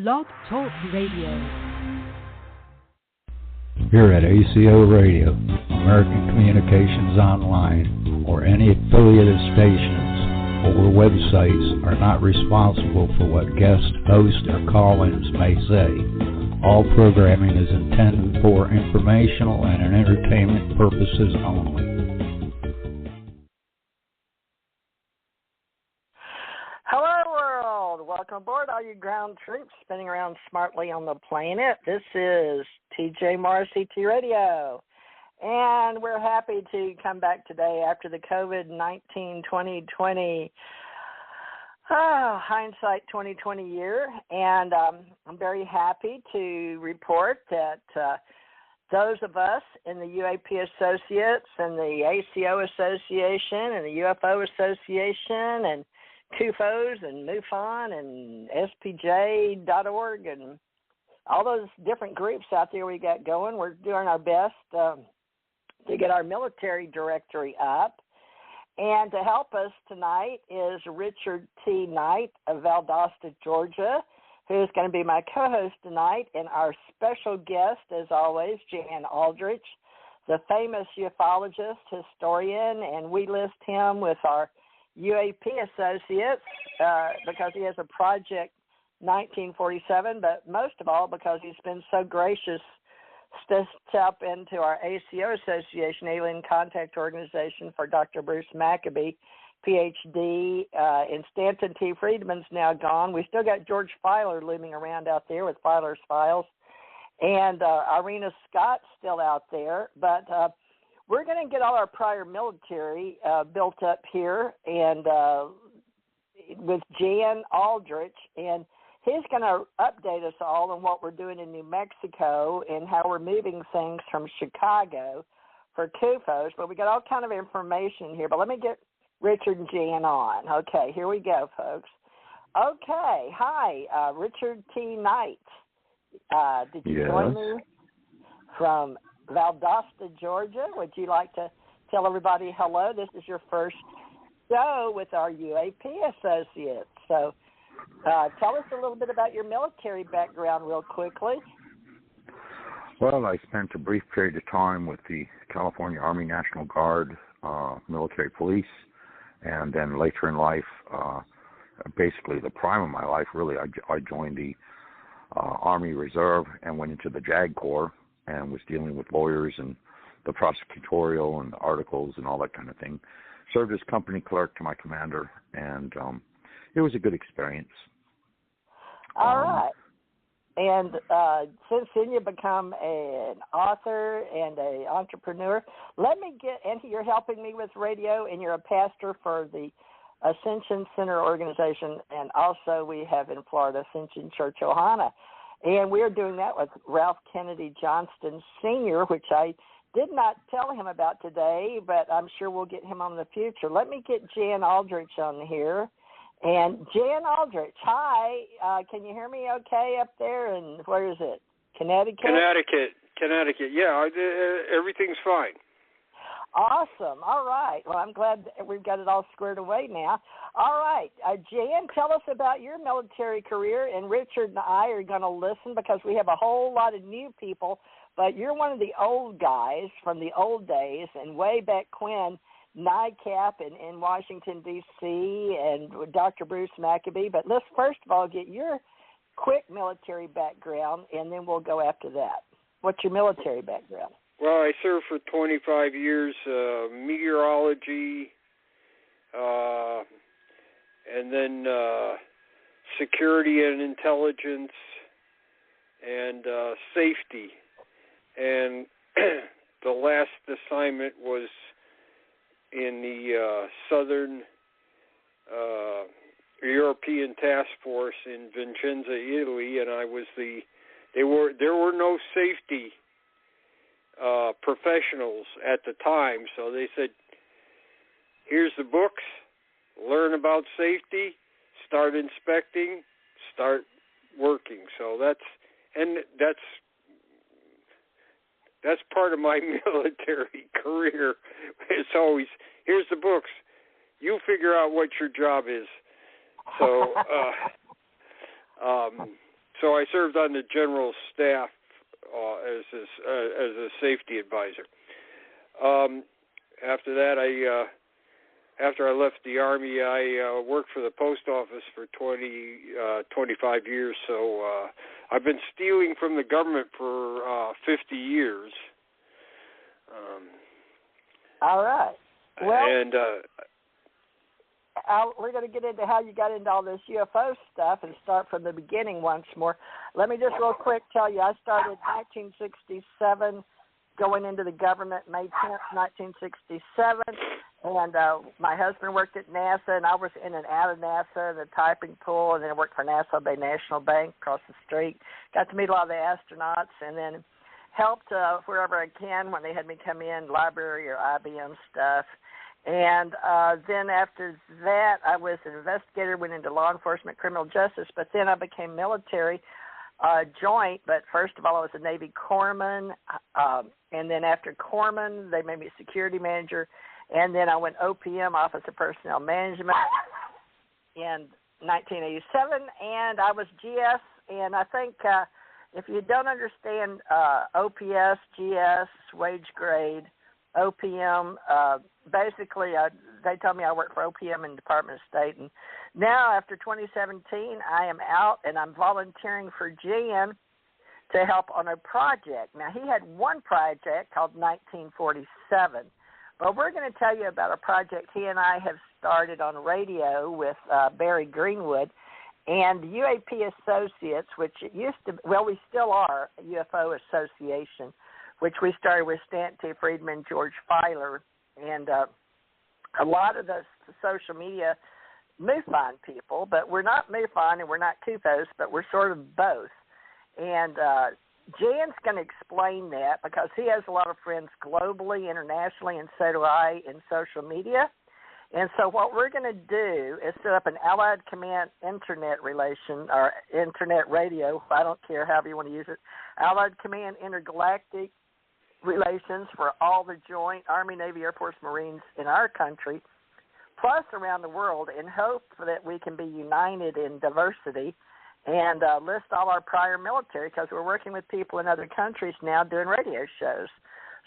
Blog Talk Radio. Here at ACO Radio, American Communications Online, or any affiliated stations or websites are not responsible for what guest hosts or call-ins may say. All programming is intended for informational and entertainment purposes only. Hello, world. Welcome aboard, all you ground troops spinning around smartly on the planet. This is TJ Morris CT Radio, and we're happy to come back today after the COVID-19 2020 hindsight 2020 year, and I'm very happy to report that those of us in the UAP Associates and the ACO Association and the UFO Association and CUFOS and MUFON and SPJ.org and all those different groups out there we got going, we're doing our best to get our military directory up. And to help us tonight is Richard T. Knight of Valdosta, Georgia, who's going to be my co-host tonight, and our special guest, as always, Jan Aldrich, the famous ufologist, historian, and we list him with our UAP associates because he has a Project 1947, but most of all because he's been so gracious to step into our ACO Association, Alien Contact Organization, for Dr. Bruce Maccabee, PhD, and Stanton T. Friedman's now gone. We still got George Filer looming around out there with Filer's Files, and Irena Scott's still out there, but we're going to get all our prior military built up here, and with Jan Aldrich, and he's going to update us all on what we're doing in New Mexico and how we're moving things from Chicago for CUFOS. But we got all kind of information here. But let me get Richard and Jan on. Okay, here we go, folks. Okay, hi, Richard T. Knight. Did you join me from Valdosta, Georgia? Would you like to tell everybody hello? This is your first show with our UAP associates. So tell us a little bit about your military background real quickly. Well, I spent a brief period of time with the California Army National Guard, military police, and then later in life, basically the prime of my life, really, I joined the Army Reserve and went into the JAG Corps, and was dealing with lawyers and the prosecutorial and the articles and all that kind of thing. Served as company clerk to my commander, and it was a good experience. All right. And since then you've become an author and an entrepreneur. Let me get into, you're helping me with radio, and you're a pastor for the Ascension Center organization, and also we have in Florida Ascension Church Ohana. And we're doing that with Ralph Kennedy Johnston Sr., which I did not tell him about today, but I'm sure we'll get him on in the future. Let me get Jan Aldrich on here. And Jan Aldrich, hi. Can you hear me okay up there? And where is it? Connecticut? Connecticut. Yeah, everything's fine. Awesome. All right. Well, I'm glad that we've got it all squared away now. All right. Jan, tell us about your military career, and Richard and I are going to listen because we have a whole lot of new people, but you're one of the old guys from the old days and way back when, NICAP in Washington, D.C., and Dr. Bruce Maccabee. But let's first of all get your quick military background, and then we'll go after that. What's your military background? Well, I served for 25 years, meteorology, and then security and intelligence, and safety. And the last assignment was in the Southern European Task Force in Vicenza, Italy, and I was there were no safety professionals at the time, so they said, here's the books, learn about safety, start inspecting, start working. So that's part of my military career. It's always, here's the books, you figure out what your job is. So So I served on the general staff as a safety advisor. After that, after I left the Army, I worked for the post office for 25 years. So I've been stealing from the government for 50 years. All right. Well, and we're going to get into how you got into all this UFO stuff and start from the beginning once more. Let me just real quick tell you, I started in 1967, going into the government May 10th, 1967, and my husband worked at NASA, and I was in and out of NASA, the typing pool, and then I worked for Nassau Bay National Bank across the street. Got to meet a lot of the astronauts, and then helped wherever I can when they had me come in, library or IBM stuff. And then after that, I was an investigator, went into law enforcement, criminal justice, but then I became military joint. But first of all, I was a Navy corpsman, and then after corpsman, they made me security manager, and then I went OPM, Office of Personnel Management, in 1987, and I was GS, and I think if you don't understand OPS, GS, wage grade, OPM, basically they told me I work for OPM in Department of State, and now after 2017 I am out and I'm volunteering for Jan to help on a project. Now he had one project called 1947, but we're going to tell you about a project he and I have started on radio with Barry Greenwood and UAP Associates, which it used to, well, we still are a UFO Association, which we started with Stant T. Friedman, George Filer, and a lot of the social media MUFON people, but we're not MUFON and we're not CUFOS, but we're sort of both. And Jan's going to explain that because he has a lot of friends globally, internationally, and so do I in social media. And so what we're going to do is set up an Allied Command Internet relation, or Internet radio, I don't care however you want to use it, Allied Command Intergalactic relations for all the joint Army, Navy, Air Force, Marines in our country, plus around the world, in hope that we can be united in diversity and list all our prior military, because we're working with people in other countries now doing radio shows.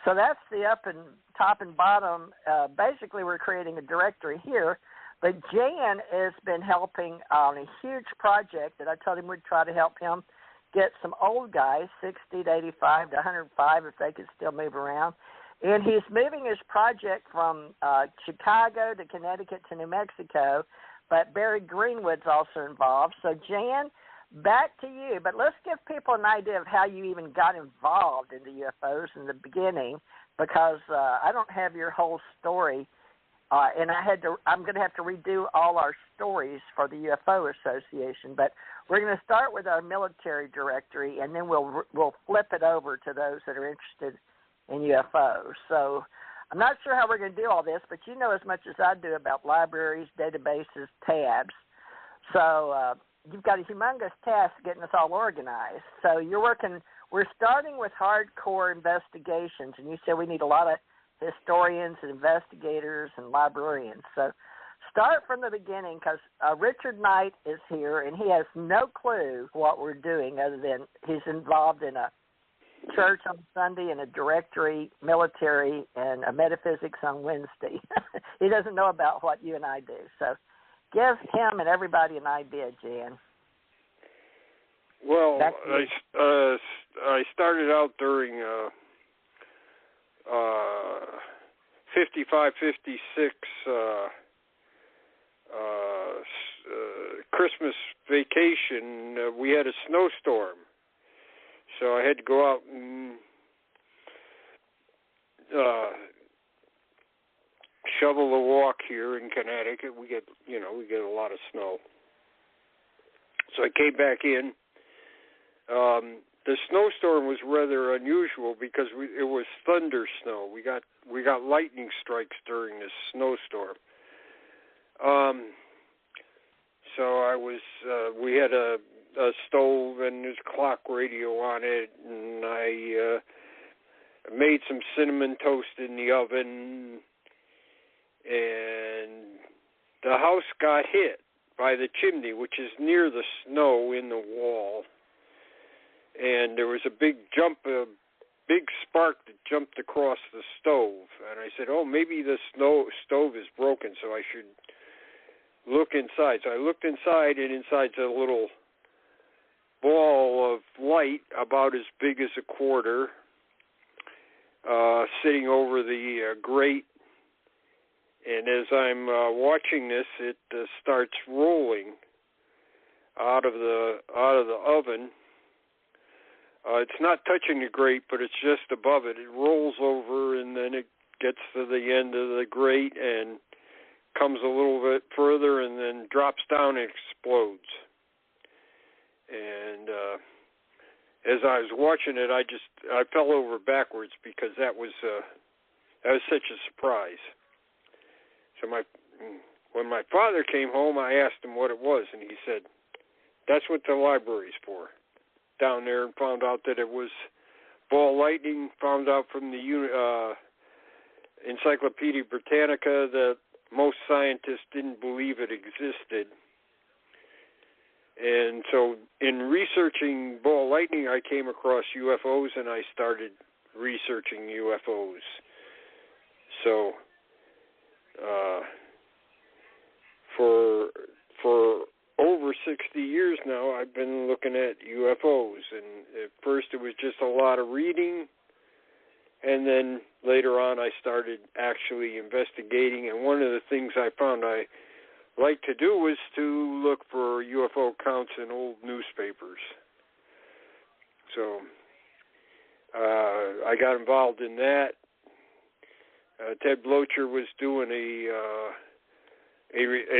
So that's the up and top and bottom. Basically, we're creating a directory here. But Jan has been helping on a huge project that I told him we'd try to help him get some old guys, 60 to 85 to 105, if they could still move around. And he's moving his project from Chicago to Connecticut to New Mexico, but Barry Greenwood's also involved. So, Jan, back to you. But let's give people an idea of how you even got involved in the UFOs in the beginning, because I don't have your whole story, and I'm going to have to redo all our stories for the UFO Association. But we're going to start with our military directory, and then we'll flip it over to those that are interested in UFOs. So I'm not sure how we're going to do all this, but you know as much as I do about libraries, databases, tabs. So you've got a humongous task getting us all organized. So we're starting with hardcore investigations, and you said we need a lot of historians and investigators and librarians. So start from the beginning, because Richard Knight is here, and he has no clue what we're doing other than he's involved in a church on Sunday and a directory, military, and a metaphysics on Wednesday. He doesn't know about what you and I do. So give him and everybody an idea, Jan. Well, I started out during 55, 56 Christmas vacation. We had a snowstorm, so I had to go out and shovel the walk here in Connecticut. We get a lot of snow. So I came back in. The snowstorm was rather unusual because it was thunder snow. We got lightning strikes during this snowstorm. So I was we had a stove and there's clock radio on it, and I made some cinnamon toast in the oven, and the house got hit by the chimney, which is near the snow in the wall. and there was a big spark that jumped across the stove. And I said, oh, maybe the stove is broken, so I should look inside. So I looked inside, and inside's a little ball of light about as big as a quarter, sitting over the grate. And as I'm watching this, it starts rolling out of the oven. It's not touching the grate, but it's just above it. It rolls over, and then it gets to the end of the grate and comes a little bit further, and then drops down and explodes. And as I was watching it, I fell over backwards because that was such a surprise. So when my father came home, I asked him what it was, and he said, "That's what the library's for." Down there, and found out that it was ball lightning. Found out from the Encyclopedia Britannica that most scientists didn't believe it existed. And so in researching ball lightning, I came across UFOs, and I started researching UFOs. So for over 60 years now, I've been looking at UFOs. And at first it was just a lot of reading, and then later on I started actually investigating. And one of the things I found I like to do was to look for UFO accounts in old newspapers. So I got involved in that. Ted Blocher was doing a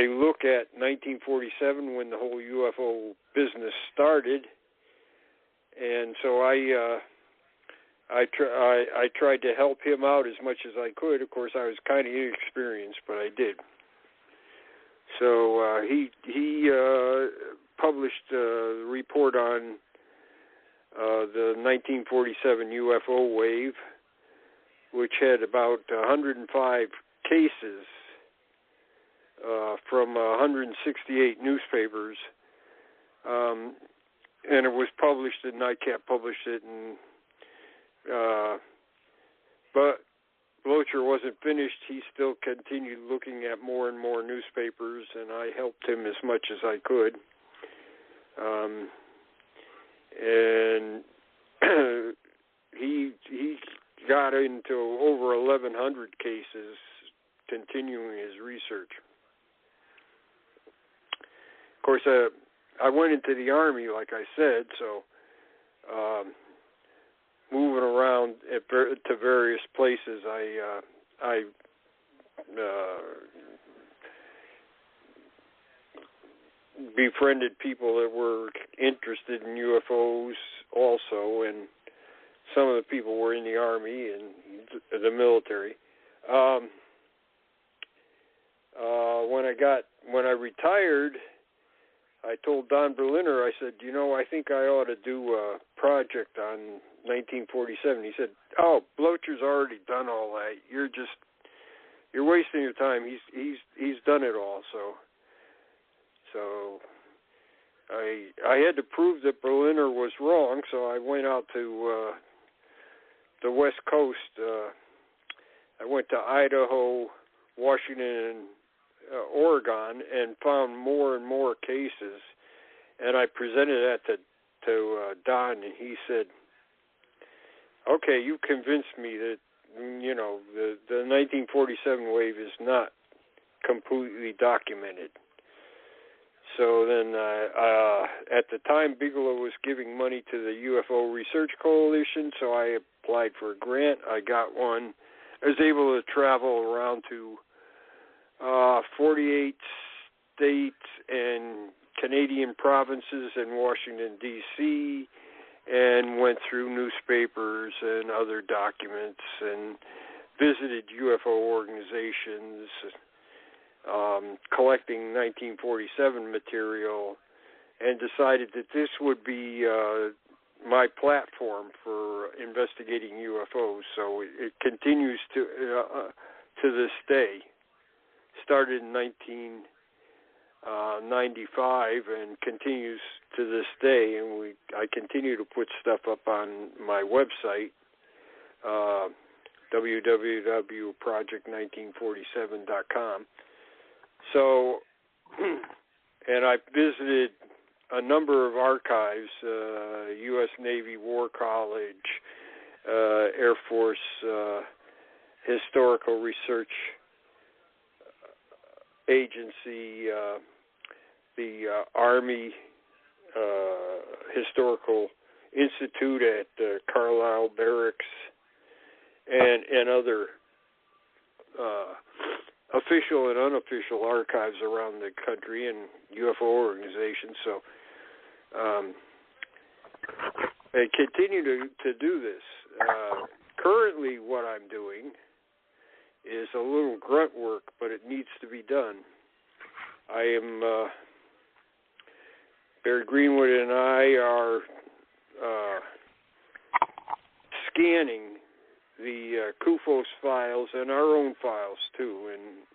look at 1947 when the whole UFO business started, and so I tried to help him out as much as I could. Of course, I was kind of inexperienced, but I did. So he published a report on the 1947 UFO wave, which had about 105 cases from 168 newspapers, and it was published, and NICAP published it, and but Blocher wasn't finished. He still continued looking at more and more newspapers, and I helped him as much as I could. And he got into over 1,100 cases, continuing his research. Of course, I went into the Army, like I said, so moving around to various places, I befriended people that were interested in UFOs also, and some of the people were in the Army and the military. When I retired, I told Don Berliner, I said, I think I ought to do a project on 1947. He said, "Oh, Blocher's already done all that. You're wasting your time. He's done it all." So I had to prove that Berliner was wrong. So I went out to the West Coast. I went to Idaho, Washington, and Oregon, and found more and more cases. And I presented that to Don, and he said, "Okay, you convinced me that the 1947 wave is not completely documented." So then, at the time, Bigelow was giving money to the UFO Research Coalition, so I applied for a grant. I got one. I was able to travel around to 48 states and Canadian provinces and Washington, D.C., and went through newspapers and other documents and visited UFO organizations, collecting 1947 material, and decided that this would be my platform for investigating UFOs. So it continues to this day. Started in '95 and continues to this day. And I continue to put stuff up on my website, www.project1947.com. So, and I visited a number of archives, U.S. Navy War College, Air Force Historical Research Agency, the Army Historical Institute at Carlisle Barracks, and other official and unofficial archives around the country and UFO organizations. So I continue to do this. Currently what I'm doing is a little grunt work, but it needs to be done. I am, Barry Greenwood and I are scanning the CUFOS files and our own files too, and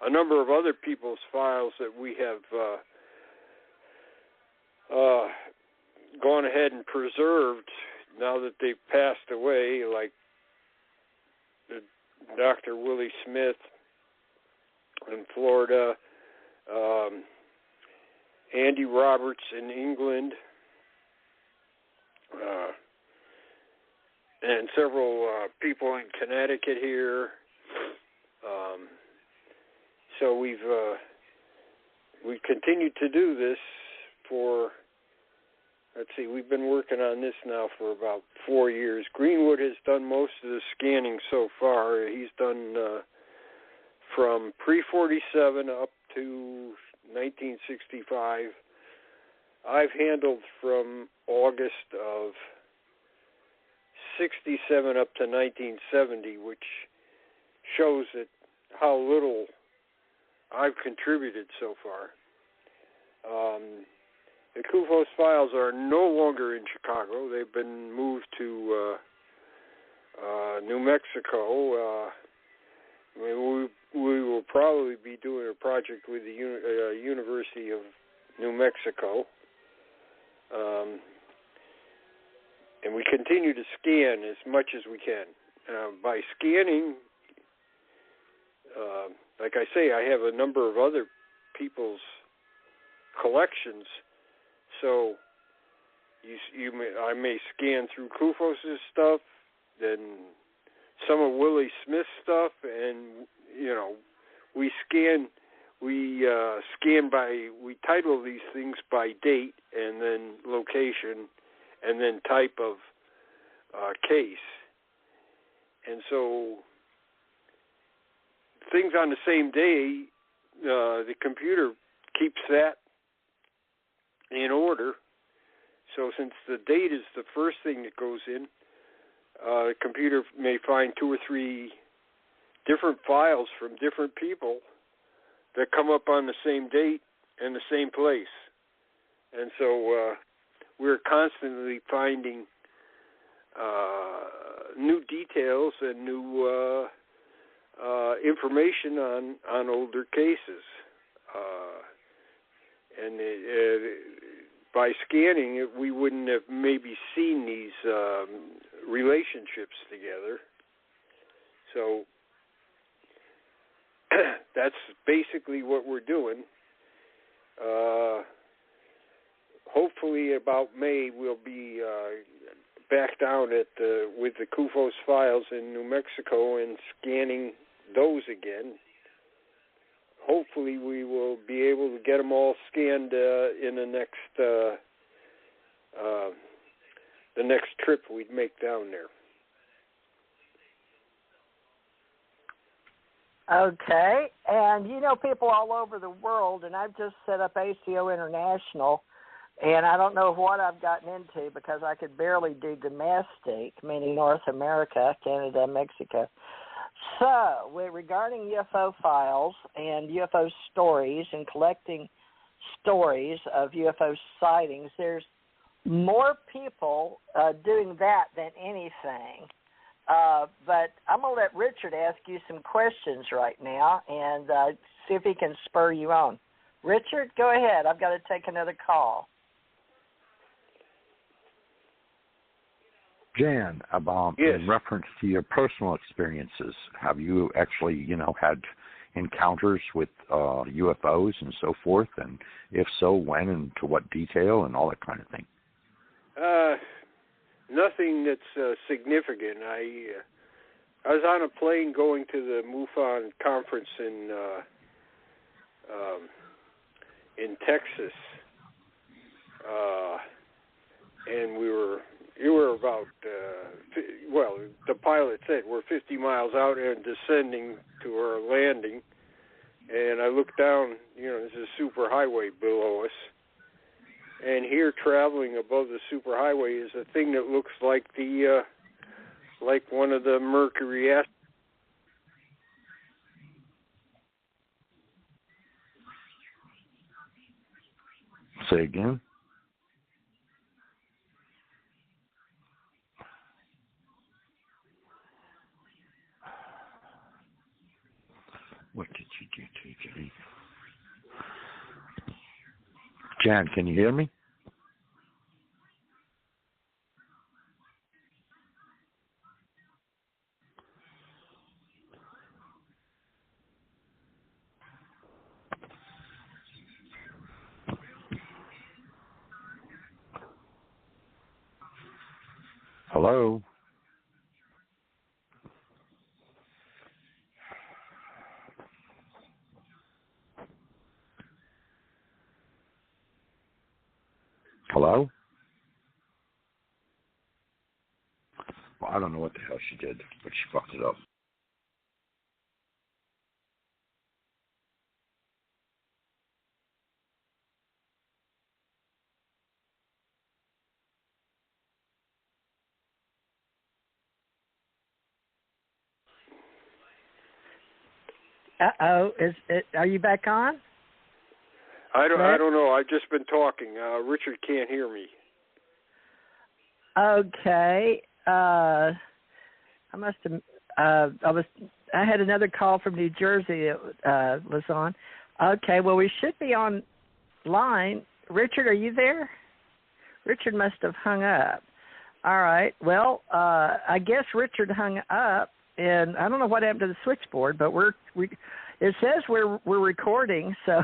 a number of other people's files that we have gone ahead and preserved now that they've passed away, like Dr. Willie Smith in Florida, Andy Roberts in England, and several people in Connecticut here. So we've continued to do this for, let's see, we've been working on this now for about 4 years. Greenwood has done most of the scanning so far. He's done from pre-47 up to 1965. I've handled from August of 67 up to 1970, which shows that how little I've contributed so far. The CUFOS files are no longer in Chicago. They've been moved to New Mexico. We will probably be doing a project with the University of New Mexico. And we continue to scan as much as we can. By scanning, like I say, I have a number of other people's collections. So I may scan through CUFOS' stuff, then some of Willie Smith's stuff, and we title these things by date and then location and then type of case. And so things on the same day, the computer keeps that in order. So since the date is the first thing that goes in, the computer may find 2 or 3 different files from different people that come up on the same date and the same place. And so we're constantly finding new details and new information on older cases. And by scanning it, we wouldn't have maybe seen these relationships together. So that's basically what we're doing. Hopefully about May we'll be back down with the CUFOS files in New Mexico and scanning those again. Hopefully we will be able to get them all scanned in the next trip we'd make down there. Okay, and people all over the world, and I've just set up ACO International, and I don't know what I've gotten into because I could barely do domestic, meaning North America, Canada, Mexico. So, regarding UFO files and UFO stories and collecting stories of UFO sightings, there's more people doing that than anything. But I'm going to let Richard ask you some questions right now and see if he can spur you on. Richard, go ahead. I've got to take another call. Jan, Yes. in reference to your personal experiences, have you actually, had encounters with UFOs and so forth? And if so, when and to what detail and all that kind of thing? Nothing that's significant. I was on a plane going to the MUFON conference in Texas, and you were about, the pilot said we're 50 miles out and descending to our landing, and I looked down, there's a super highway below us, and here traveling above the super highway is a thing that looks like like one of the Mercury asteroids. Say again? What did you do, TJ? Jan, can you hear me? Hello? Hello? Well, I don't know what the hell she did, but she fucked it up. Uh-oh. Are you back on? I don't know. I've just been talking. Richard can't hear me. Okay. I must have. I had another call from New Jersey that was on. Okay. Well, we should be on line. Richard, are you there? Richard must have hung up. All right. Well, I guess Richard hung up, and I don't know what happened to the switchboard, but it says we're recording. So,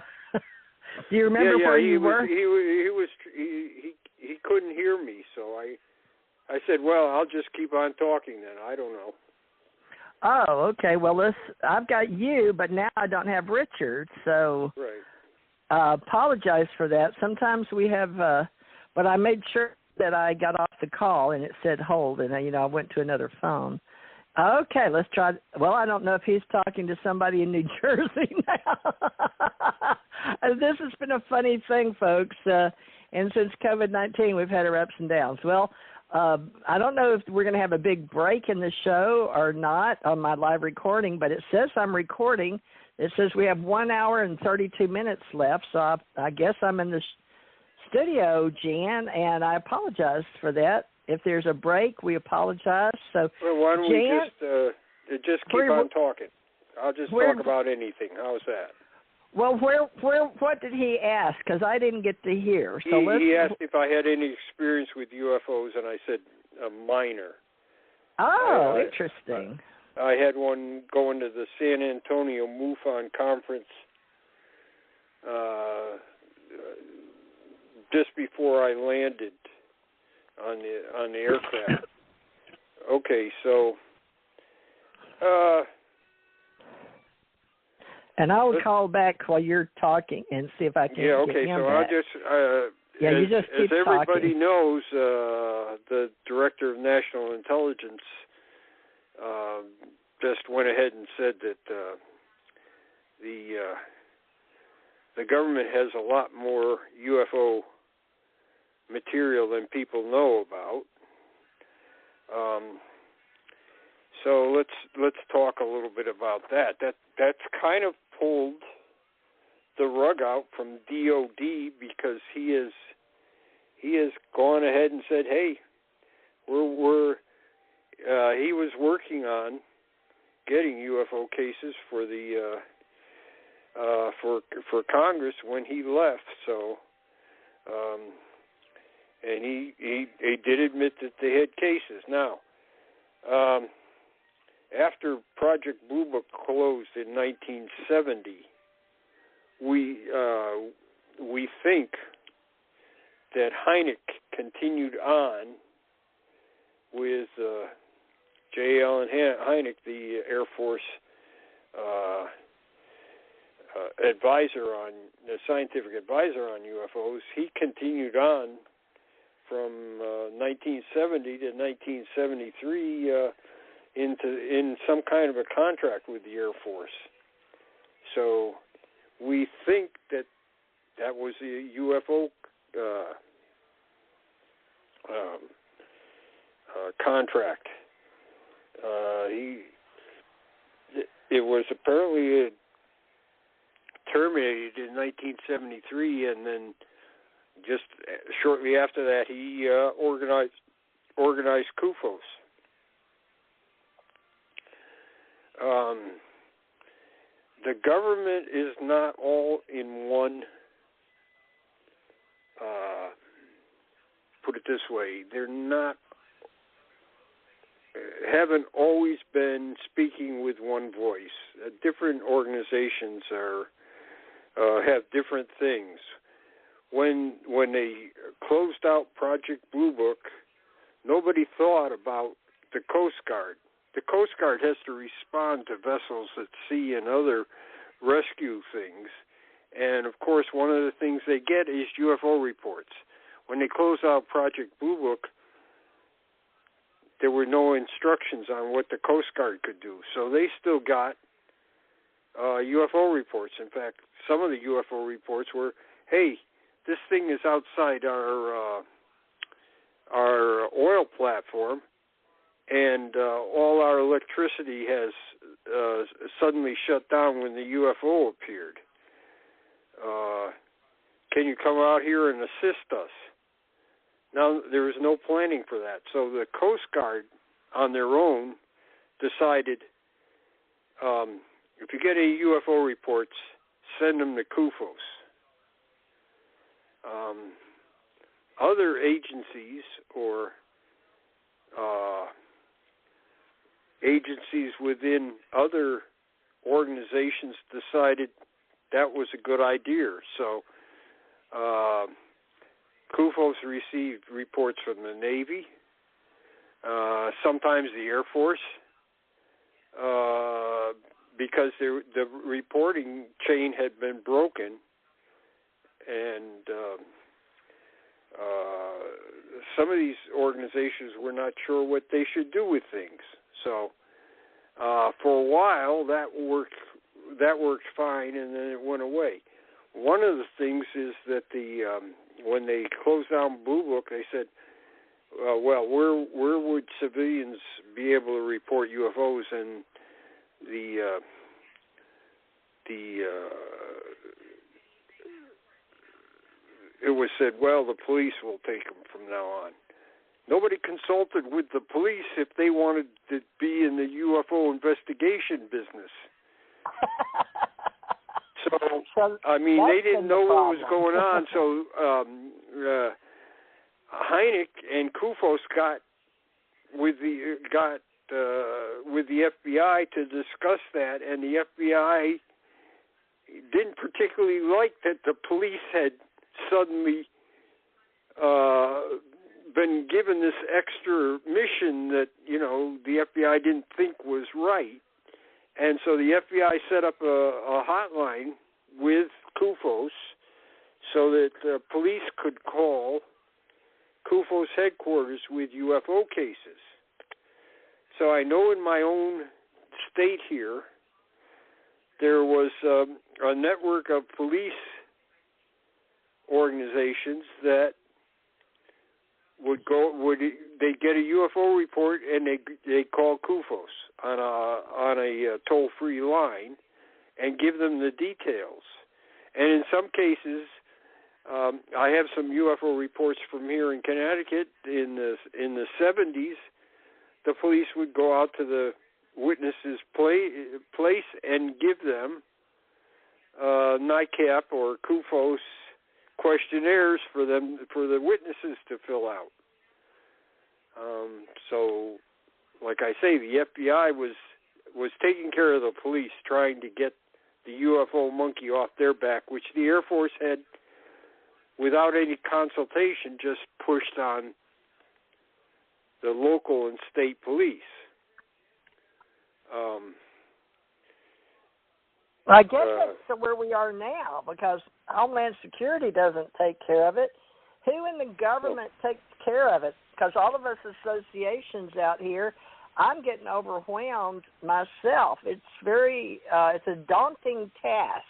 do you remember where you were? He couldn't hear me, so I said, well, I'll just keep on talking then. I don't know. Oh, okay. Well, I've got you, but now I don't have Richard, so right. Apologize for that. Sometimes we have, but I made sure that I got off the call and it said hold, and I went to another phone. Okay, let's try. Well, I don't know if he's talking to somebody in New Jersey now. This has been a funny thing, folks, and since COVID-19, we've had our ups and downs. Well, I don't know if we're going to have a big break in the show or not on my live recording, but it says I'm recording. It says we have 1 hour and 32 minutes left, so I guess I'm in the studio, Jan, and I apologize for that. If there's a break, we apologize. So, well, why don't Jan, we just keep on talking? I'll just talk about anything. How's that? Well, what did he ask? Because I didn't get to hear. So he asked if I had any experience with UFOs, and I said minor. Oh, interesting. I had one going to the San Antonio MUFON conference just before I landed on the aircraft. Okay, so. And I will call back while you're talking and see if I can. Yeah, okay. Get him So back. I'll just. You just keep as everybody talking. knows, the Director of National Intelligence just went ahead and said that the government has a lot more UFO material than people know about. So let's talk a little bit about that. That's kind of pulled the rug out from DOD because he has gone ahead and said, hey, he was working on getting UFO cases for the for Congress when he left. So, and he did admit that they had cases. Now, after Project Blue Book closed in 1970, we think that Hynek continued on with J. Allen Hynek, the Air Force scientific advisor on UFOs. He continued on from 1970 to 1973 in some kind of a contract with the Air Force. So we think that was a UFO contract. It was apparently terminated in 1973, and then just shortly after that, he organized CUFOS. The government is not all in one. Put it this way: haven't always been speaking with one voice. Different organizations have different things. When they closed out Project Blue Book, nobody thought about the Coast Guard. The Coast Guard has to respond to vessels at sea and other rescue things. And, of course, one of the things they get is UFO reports. When they closed out Project Blue Book, there were no instructions on what the Coast Guard could do. So they still got UFO reports. In fact, some of the UFO reports were, hey, this thing is outside our oil platform, and all our electricity has suddenly shut down when the UFO appeared. Can you come out here and assist us? Now, there was no planning for that. So the Coast Guard, on their own, decided, if you get any UFO reports, send them to CUFOS. Other agencies or agencies within other organizations decided that was a good idea. So CUFOS received reports from the Navy, sometimes the Air Force, because the reporting chain had been broken, and some of these organizations were not sure what they should do with things. So for a while, that worked fine, and then it went away. One of the things is that when they closed down Blue Book, they said, well, where would civilians be able to report UFOs? And it was said, well, the police will take them from now on. Nobody consulted with the police if they wanted to be in the UFO investigation business. So, I mean, they didn't know what was going on. So Hynek and CUFOS got with the FBI to discuss that, and the FBI didn't particularly like that the police had suddenly been given this extra mission that, the FBI didn't think was right. And so the FBI set up a hotline with CUFOS so that police could call CUFOS headquarters with UFO cases. So I know in my own state here, there was a network of police organizations that they'd get a UFO report and they call CUFOS on a toll-free line and give them the details. And in some cases, I have some UFO reports from here in Connecticut in the 70s. The police would go out to the witness's place and give them NICAP or CUFOS questionnaires for the witnesses to fill out. So, like I say, the FBI was taking care of the police, trying to get the UFO monkey off their back, which the Air Force had, without any consultation, just pushed on the local and state police. I guess that's where we are now, because Homeland Security doesn't take care of it. Who in the government takes care of it? Because all of us associations out here, I'm getting overwhelmed myself. It's it's a daunting task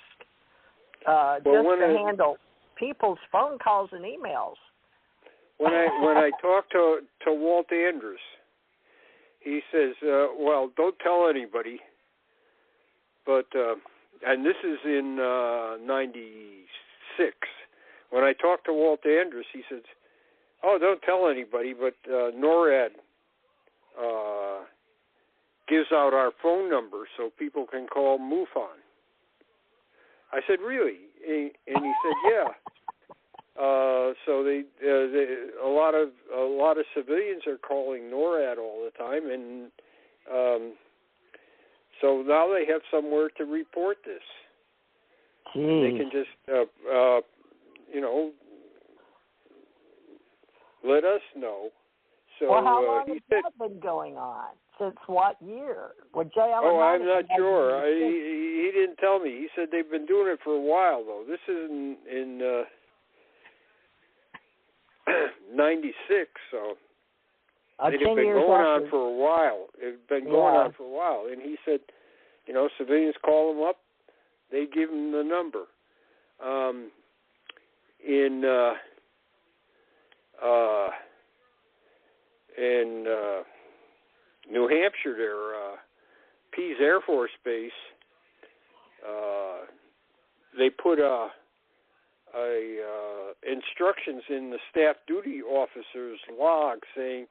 to handle people's phone calls and emails. When I talked to Walt Andrews, he says, "Well, don't tell anybody." But and this is in '96. When I talked to Walt Andrews, he says, "Oh, don't tell anybody, but NORAD gives out our phone number so people can call MUFON." I said, "Really?" And he said, "Yeah." So they a lot of civilians are calling NORAD all the time, and so now they have somewhere to report this. They can just let us know. So well, how long has that been going on? Since what year? I'm not sure. He didn't tell me. He said they've been doing it for a while, though. This is in 96, so they've been going on for a while. It's been going on for a while. And he said, civilians call them up, they give them the number. In New Hampshire, there, Pease Air Force Base, they put instructions in the staff duty officer's log saying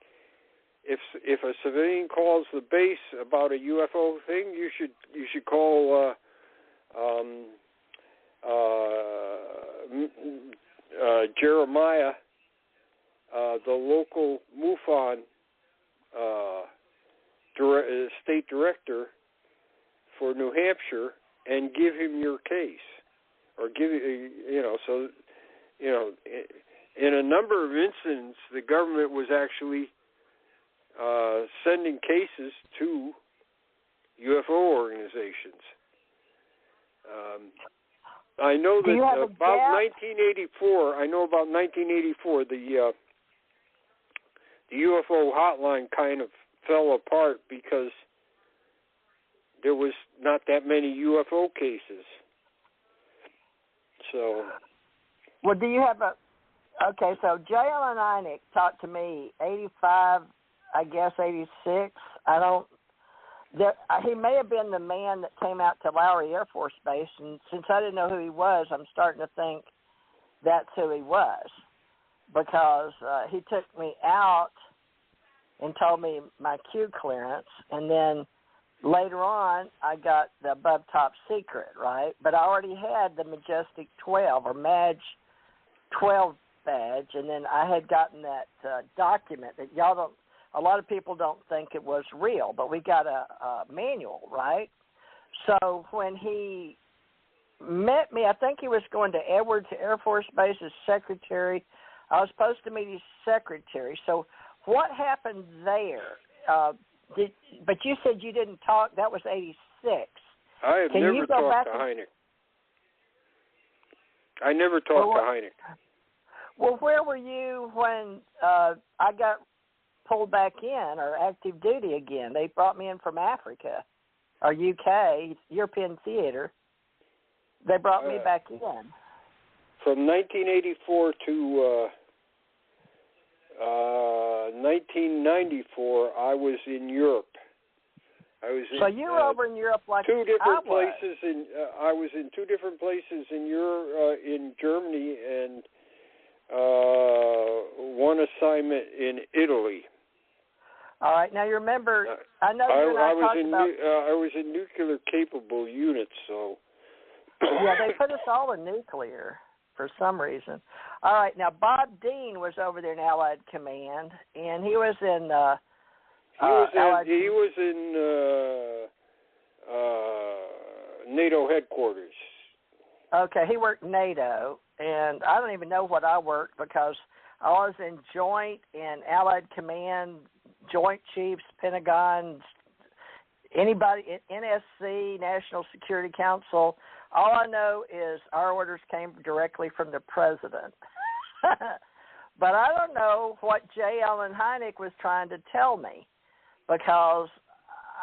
if a civilian calls the base about a UFO thing, you should call Jeremiah, the local MUFON state director for New Hampshire, and give him your case, or give so in a number of incidents, the government was actually sending cases to UFO organizations. I know that about 1984. I know about 1984. The UFO hotline kind of fell apart because there was not that many UFO cases. So. Well, do you have okay, so J.L. Einig talked to me 85, I guess 86. He may have been the man that came out to Lowry Air Force Base, and since I didn't know who he was, I'm starting to think that's who he was, because he took me out and told me my Q clearance, and then later on I got the above top secret, right? But I already had the Majestic 12 or Madge 12 badge, and then I had gotten that document that a lot of people don't think it was real, but we got a manual, right? So when he met me, I think he was going to Edwards Air Force Base as secretary. I was supposed to meet his secretary. So what happened there? But you said you didn't talk. That was 86. I have never talked to Heineck. I never talked to Heineck. Well, where were you when I got pulled back in, or active duty again? They brought me in from Africa or UK, European theater. They brought me back in. From 1984 to 1994, I was in Europe. So you were over in Europe like two different I was. places. I was in two different places in Europe, in Germany, and one assignment in Italy. All right. Now you remember, I know you and I talked about. I was in nuclear capable units, so Yeah, they put us all in nuclear for some reason. All right, now Bob Dean was over there in Allied Command, and he was in he was in NATO headquarters. Okay, he worked NATO, and I don't even know what I worked because I was in Joint and Allied Command, Joint Chiefs, Pentagon, anybody, NSC, National Security Council. All I know is our orders came directly from the president. But I don't know what J. Allen Hynek was trying to tell me because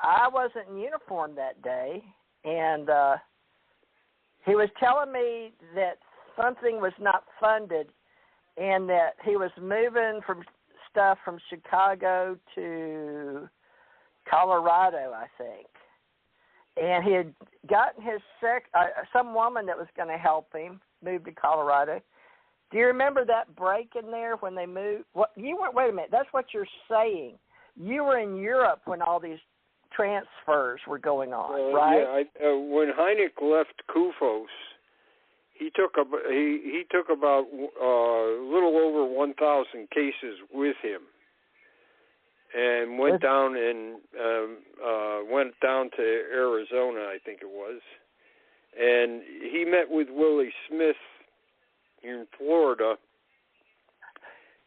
I wasn't in uniform that day, and he was telling me that something was not funded and that he was moving from stuff from Chicago to Colorado, I think. And he had gotten his some woman that was going to help him move to Colorado. Do you remember that break in there when they moved? You weren't. Wait a minute. That's what you're saying. You were in Europe when all these transfers were going on, right? Yeah. When Hynek left CUFOS, he took about a little over 1,000 cases with him, and went down to Arizona, I think it was, and he met with Willie Smith in Florida,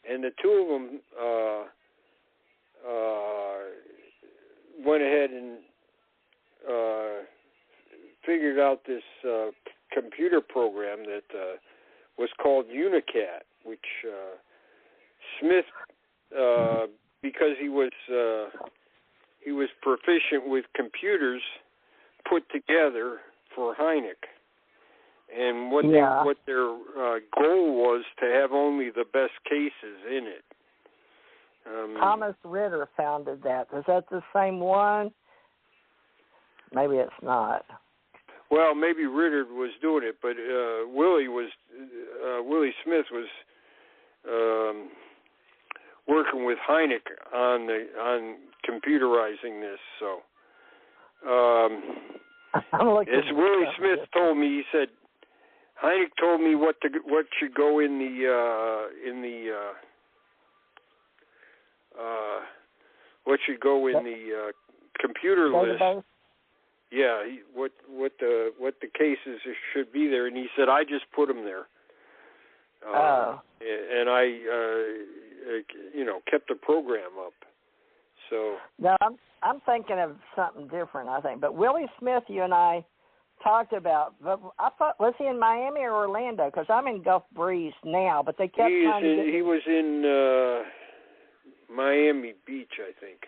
and the two of them went ahead and figured out this computer program that was called Unicat, which Smith, because he was proficient with computers, put together for Hynek. And what their goal was to have only the best cases in it. Thomas Ritter founded that. Is that the same one? Maybe it's not. Well, maybe Ritter was doing it, but Willie Smith was working with Hynek on computerizing this. So, as Willie Smith told me, he said Hynek told me what should go in the computer list. Yeah, what the cases should be there, and he said I just put them there. And I kept the program up. So no, I'm thinking of something different. I think, but Willie Smith, you and I talked about. But I thought, was he in Miami or Orlando? Because I'm in Gulf Breeze now, but they kept trying to get. He was in Miami Beach, I think.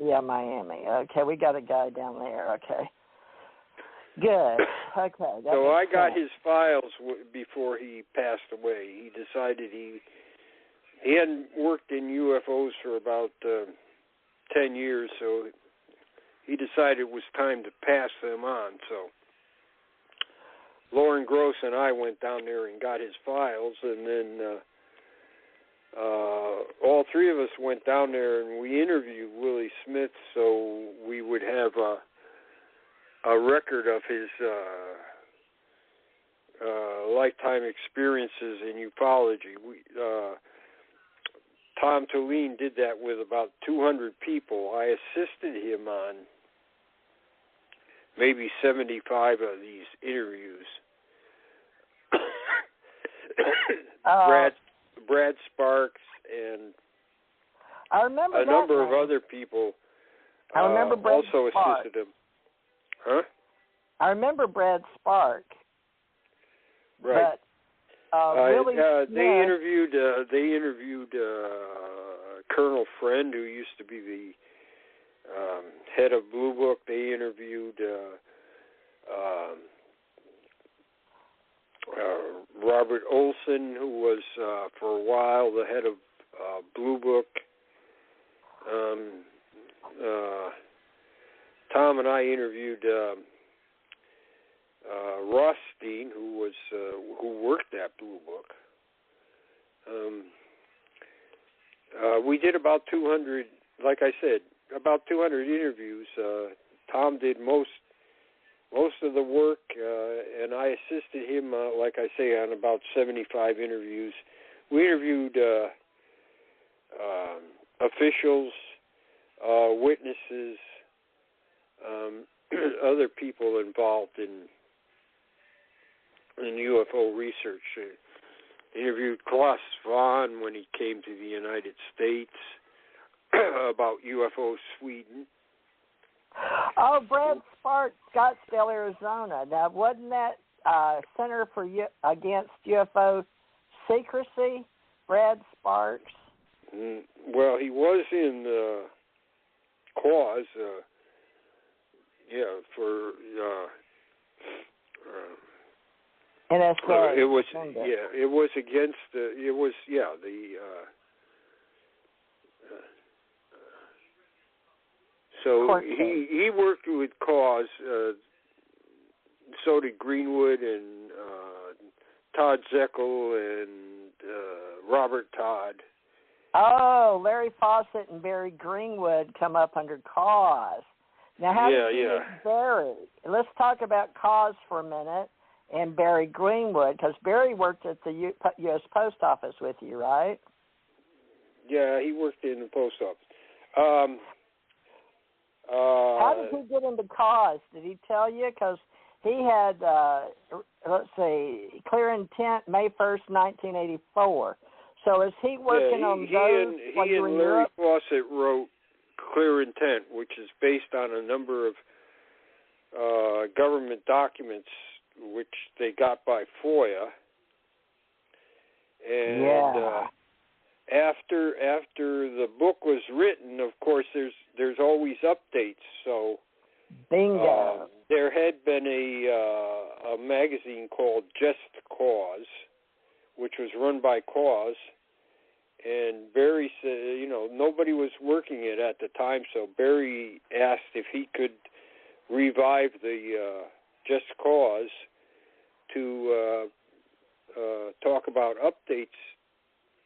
Yeah, Miami. Okay, we got a guy down there. Okay, good. Okay. So I got his files before he passed away. He decided he hadn't worked in UFOs for about 10 years, so he decided it was time to pass them on. So Lauren Gross and I went down there and got his files, and then all three of us went down there and we interviewed Willie Smith so we would have a record of his lifetime experiences in ufology. Tom Tulene did that with about 200 people. I assisted him on maybe 75 of these interviews. Brad Sparks and I remember a number of other people I remember Brad also Spark. assisted him. Huh? I remember Brad Spark. Right. But Willie Smith, they interviewed Colonel Friend, who used to be the head of Blue Book. They interviewed Robert Olson, who was for a while the head of Blue Book. Tom and I interviewed Rothstein, who worked at Blue Book. We did about 200, like I said, about 200 interviews. Tom did most most of the work, and I assisted him, like I say, on about 75 interviews. We interviewed officials, witnesses, other people involved in UFO research. Interviewed Klaus Vaughn when he came to the United States about UFO Sweden. Oh, Brad Sparks, Scottsdale, Arizona. Now, wasn't that Center for Against UFO Secrecy, Brad Sparks? Well, he was in CUFOS, for NSA. it was against the so he worked with CUFOS. So did Greenwood and Todd Zeckel and Robert Todd. Oh, Larry Fawcett and Barry Greenwood come up under CUFOS. Now, how did you meet Barry? Let's talk about CUFOS for a minute and Barry Greenwood, because Barry worked at the U.S. Post Office with you, right? Yeah, he worked in the post office. How did he get into CUFOS? Did he tell you? Because he had, clear intent May 1st, 1984. So is he working on those? He and Larry Fawcett wrote Clear Intent, which is based on a number of government documents which they got by FOIA. And after the book was written, of course, there's always updates. So bingo. There had been a magazine called Just Cause, which was run by CUFOS, and Barry said, nobody was working it at the time, so Barry asked if he could revive the Just Cause to talk about updates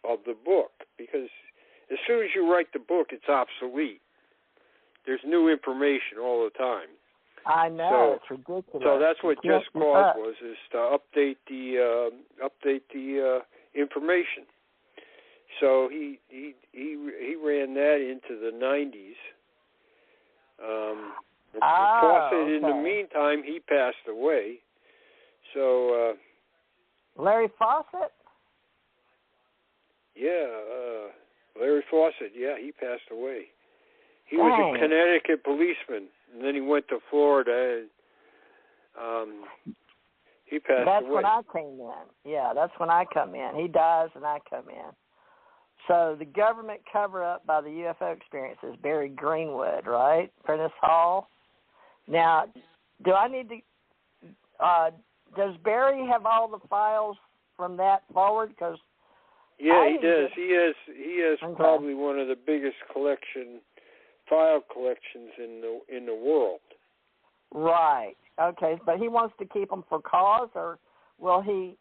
of the book, because as soon as you write the book, it's obsolete. There's new information all the time. I know, it's ridiculous. So that's what Just Cause was, is to update the information. So he ran that into the 90s. Fawcett, in the meantime, he passed away. So Larry Fawcett? Yeah, Larry Fawcett. Yeah, he passed away. He was a Connecticut policeman, and then he went to Florida, and he passed away. That's when I came in. Yeah, that's when I come in. He dies, and I come in. So the government cover-up by the UFO experience is Barry Greenwood, right? Prentice Hall. Now, do I need to? Does Barry have all the files from that forward? Because he does. He has probably one of the biggest file collections in the world. Right. Okay, but he wants to keep them for CUFOS, or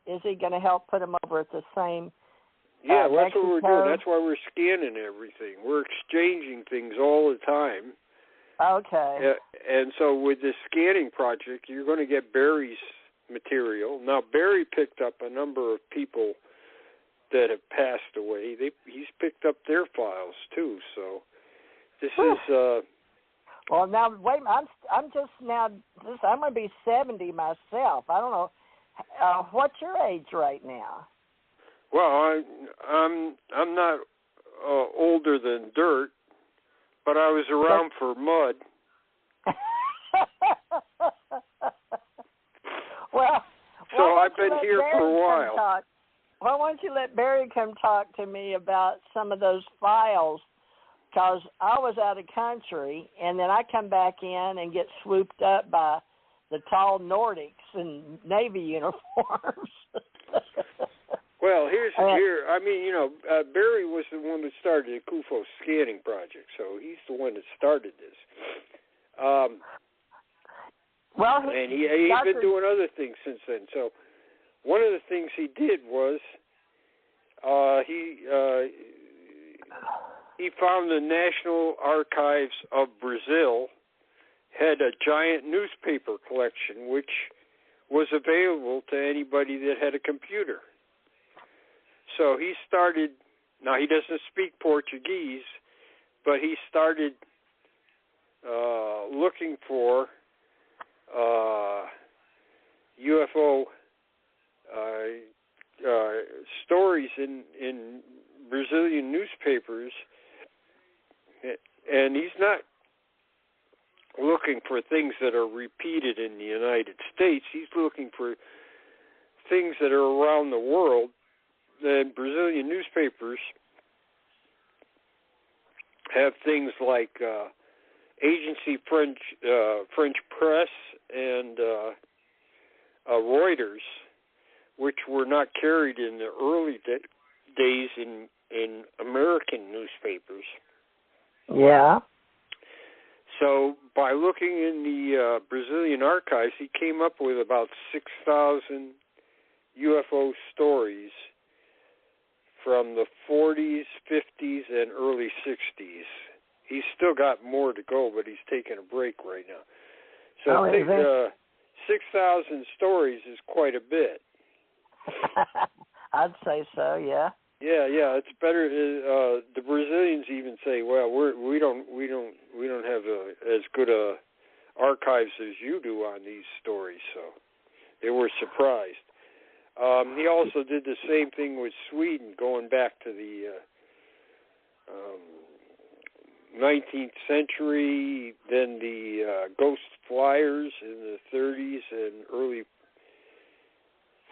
is he going to help put them over at the same? Yeah, that's what we're doing. That's why we're scanning everything. We're exchanging things all the time. Okay. And so with this scanning project, you're going to get Barry's material. Now, Barry picked up a number of people that have passed away. He's picked up their files too. So this is. Well, now wait. I'm going to be 70 myself. I don't know. What's your age right now? Well, I'm not older than dirt, but I was around for mud. So I've been here for a while. Why don't you let Barry come talk to me about some of those files? Because I was out of country, and then I come back in and get swooped up by the tall Nordics in Navy uniforms. Well, Barry was the one that started the CUFOS scanning project, so he's the one that started this. And he's been doing other things since then. So one of the things he did was he found the National Archives of Brazil had a giant newspaper collection, which was available to anybody that had a computer. So he started, now he doesn't speak Portuguese, but he started looking for UFO stories in Brazilian newspapers, and he's not looking for things that are repeated in the United States. He's looking for things that are around the world. The Brazilian newspapers have things like Agency French Press and Reuters, which were not carried in the early days in American newspapers. Yeah. So by looking in the Brazilian archives, he came up with about 6,000 UFO stories from the 40s, 50s, and early 60s. He's still got more to go, but he's taking a break right now. So I think 6,000 stories is quite a bit. I'd say so, yeah. Yeah, it's better. The Brazilians even say, "Well, we don't have as good a archives as you do on these stories." So they were surprised. He also did the same thing with Sweden, going back to the 19th century, then the ghost flyers in the 30s and early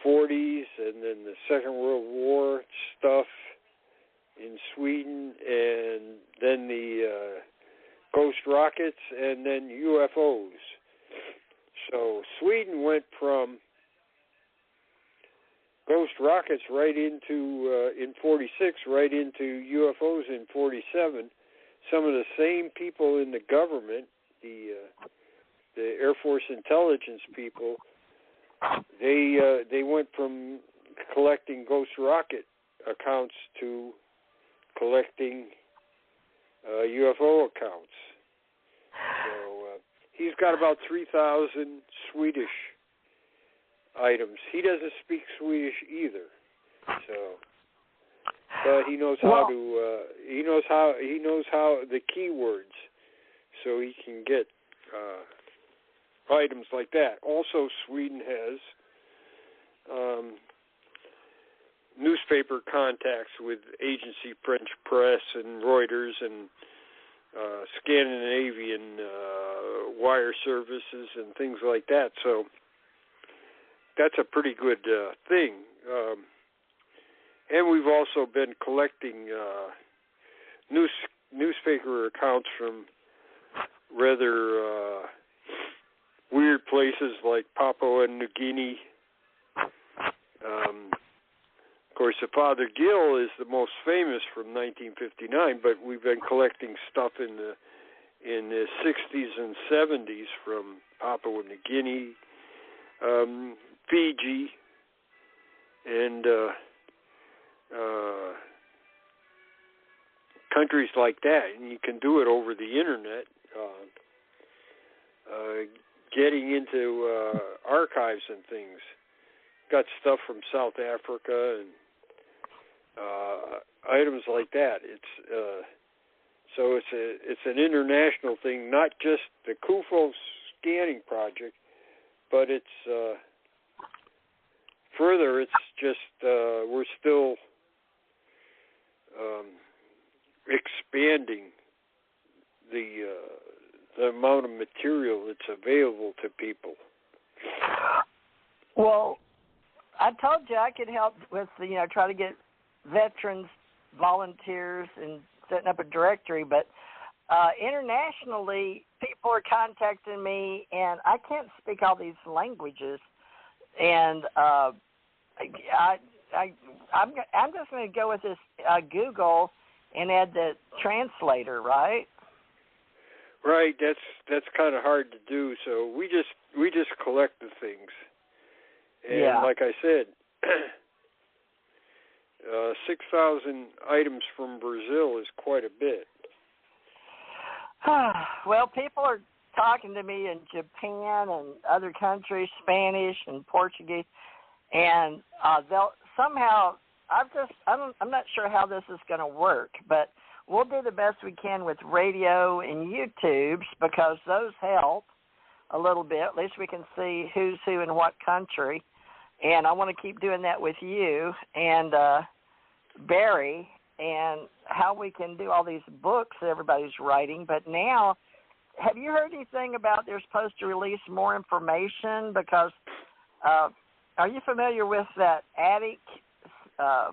40s, and then the Second World War stuff in Sweden, and then the ghost rockets, and then UFOs. So Sweden went from ghost rockets right into, in 46, right into UFOs in 47. Some of the same people in the government, the Air Force intelligence people, they went from collecting ghost rocket accounts to collecting UFO accounts. So he's got about 3,000 Swedish items. He doesn't speak Swedish either, so but he knows how to. He knows how the keywords, so he can get items like that. Also, Sweden has newspaper contacts with Agency French Press and Reuters and Scandinavian wire services and things like that. So that's a pretty good thing. And we've also been collecting newspaper accounts from rather weird places like Papua New Guinea. Of course, the Father Gill is the most famous from 1959, but we've been collecting stuff in the 60s and 70s from Papua New Guinea, Fiji, and countries like that. And you can do it over the internet. Getting into archives and things. Got stuff from South Africa and items like that. So it's an international thing, not just the CUFOS scanning project, but it's further. It's just we're still expanding the amount of material that's available to people. Well, I told you I could help with, try to get veterans, volunteers, and setting up a directory, but internationally, people are contacting me, and I can't speak all these languages, and I'm just going to go with this Google and add the translator, right? Right, that's kind of hard to do. So we just collect the things, and like I said, 6,000 items from Brazil is quite a bit. Well, people are talking to me in Japan and other countries, Spanish and Portuguese, and they'll somehow. I'm not sure how this is going to work, but we'll do the best we can with radio and YouTubes because those help a little bit. At least we can see who's who in what country. And I want to keep doing that with you and Barry and how we can do all these books that everybody's writing. But now, have you heard anything about they're supposed to release more information? Because are you familiar with that ACIR?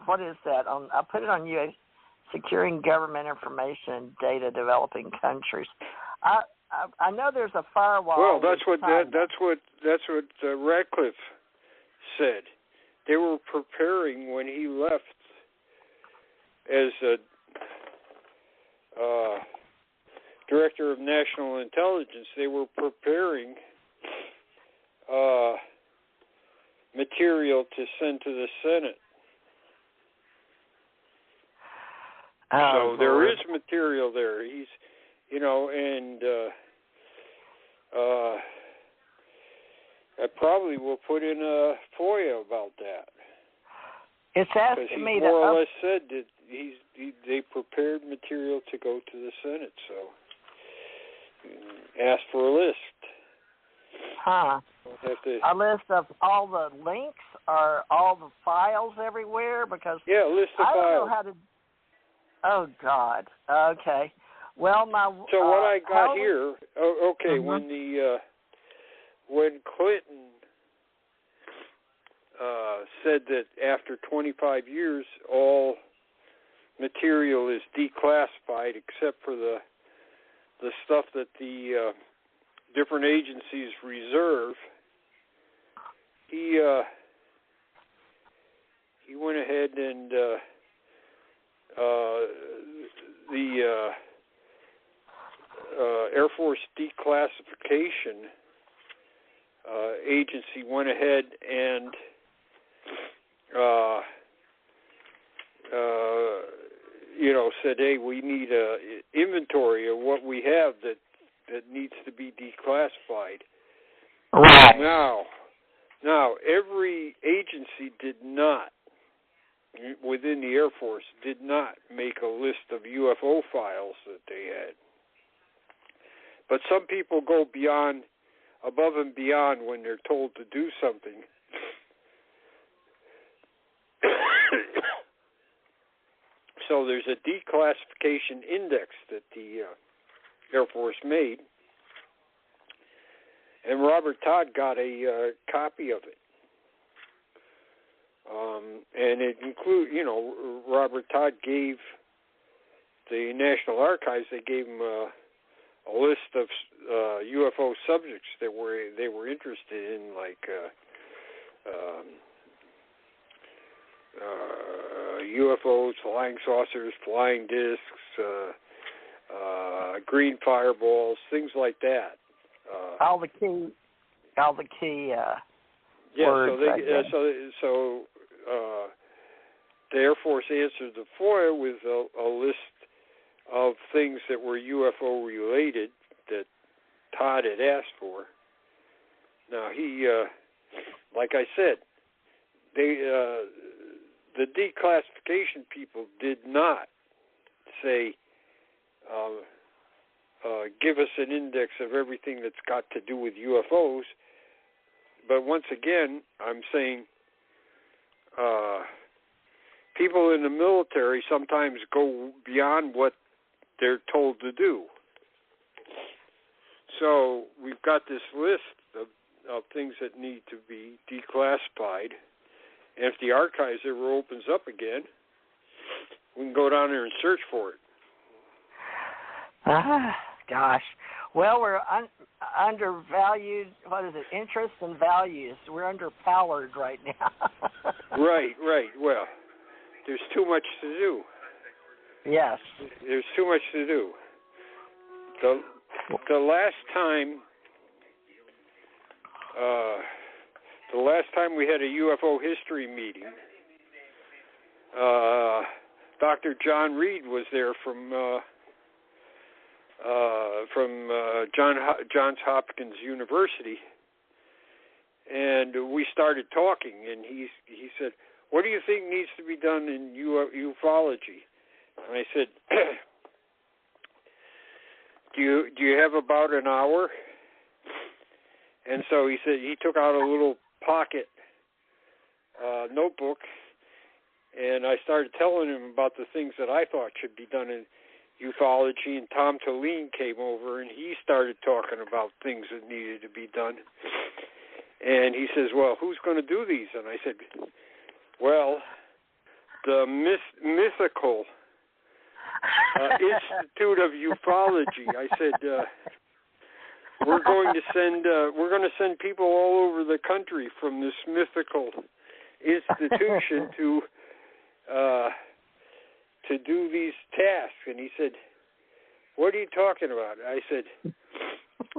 What is that? I put it on UAP, Securing Government Information Data Developing Countries. I know there's a firewall. Well, that's what Radcliffe said. They were preparing when he left as Director of National Intelligence. They were preparing material to send to the Senate. So there is material there. He's, and I probably will put in a FOIA about that. It's asking me more or less said that they prepared material to go to the Senate, so ask for a list. Huh. A list of all the links or all the files everywhere? Because a list of I don't files. know how to. Oh God. Okay. Well, So what I got here. Okay. Mm-hmm. When Clinton said that after 25 years all material is declassified except for the stuff that the different agencies reserve, he went ahead and the Air Force Declassification Agency went ahead and said, hey, we need a inventory of what we have that needs to be declassified. Right. Now, every agency did not, within the Air Force, did not make a list of UFO files that they had. But some people go above and beyond when they're told to do something. So there's a declassification index that the Air Force made, and Robert Todd got a copy of it. And it includes, Robert Todd gave the National Archives, they gave him a list of UFO subjects that they were interested in, like UFOs, flying saucers, flying discs, green fireballs, things like that. All the key. So the Air Force answered the FOIA with a list of things that were UFO related that Todd had asked for. Now he, like I said, the declassification people did not say, give us an index of everything that's got to do with UFOs. But once again, I'm saying people in the military sometimes go beyond what they're told to do. So we've got this list of things that need to be declassified. And if the archives ever opens up again, we can go down there and search for it. Gosh. Well, we're undervalued. What is it? Interests and values. We're underpowered right now. Right. Well, there's too much to do. Yes. There's too much to do. The last time we had a UFO history meeting, Dr. John Reed was there from Johns Hopkins University, and we started talking. And he said, "What do you think needs to be done in ufology?" And I said, "Do you have about an hour?" And so he said he took out a little pocket notebook, and I started telling him about the things that I thought should be done in ufology, and Tom Tallene came over, and he started talking about things that needed to be done. And he says, "Well, who's going to do these?" And I said, "Well, the mythical Institute of Ufology." I said, we're going to send people all over the country from this mythical institution to do these tasks. And he said, "What are you talking about?" I said,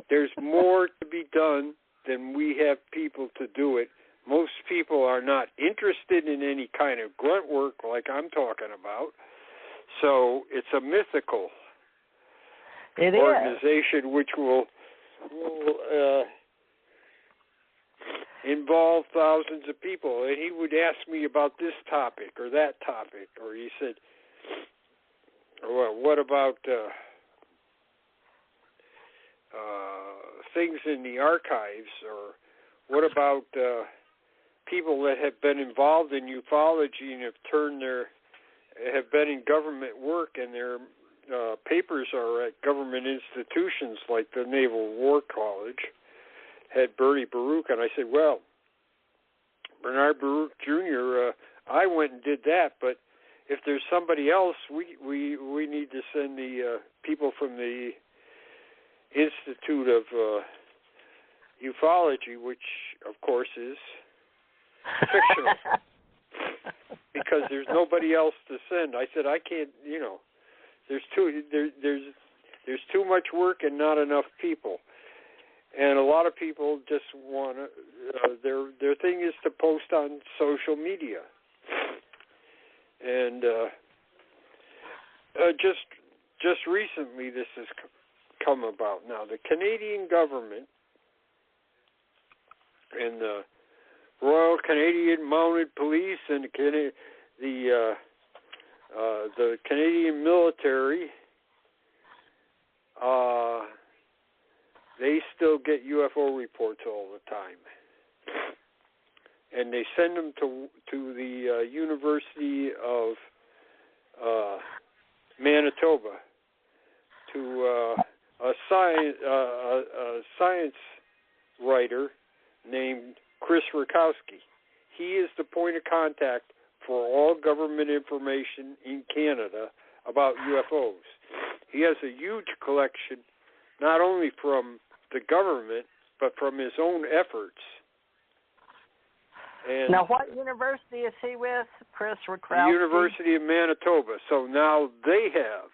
"There's more to be done than we have people to do it. Most people are not interested in any kind of grunt work like I'm talking about. So it's a mythical organization which will involve thousands of people." And he would ask me about this topic or that topic, or he said, "Well, what about things in the archives, or what about people that have been involved in ufology and have been in government work, and their papers are at government institutions like the Naval War College," had Bertie Baruch. And I said, "Well, Bernard Baruch Jr., I went and did that, but if there's somebody else, we need to send the people from the Institute of Ufology," which of course is fictional, because there's nobody else to send. I said, "I can't, there's too much work and not enough people." And a lot of people just want to, their thing is to post on social media. And just recently this has come about. Now, the Canadian government and the Royal Canadian Mounted Police and the Canadian military, they still get UFO reports all the time, and they send them to the University of Manitoba to a science writer named Chris Rakowski. He is the point of contact for all government information in Canada about UFOs. He has a huge collection, not only from the government, but from his own efforts. And now, what university is he with, Chris Rakowski? The University of Manitoba. So now they have.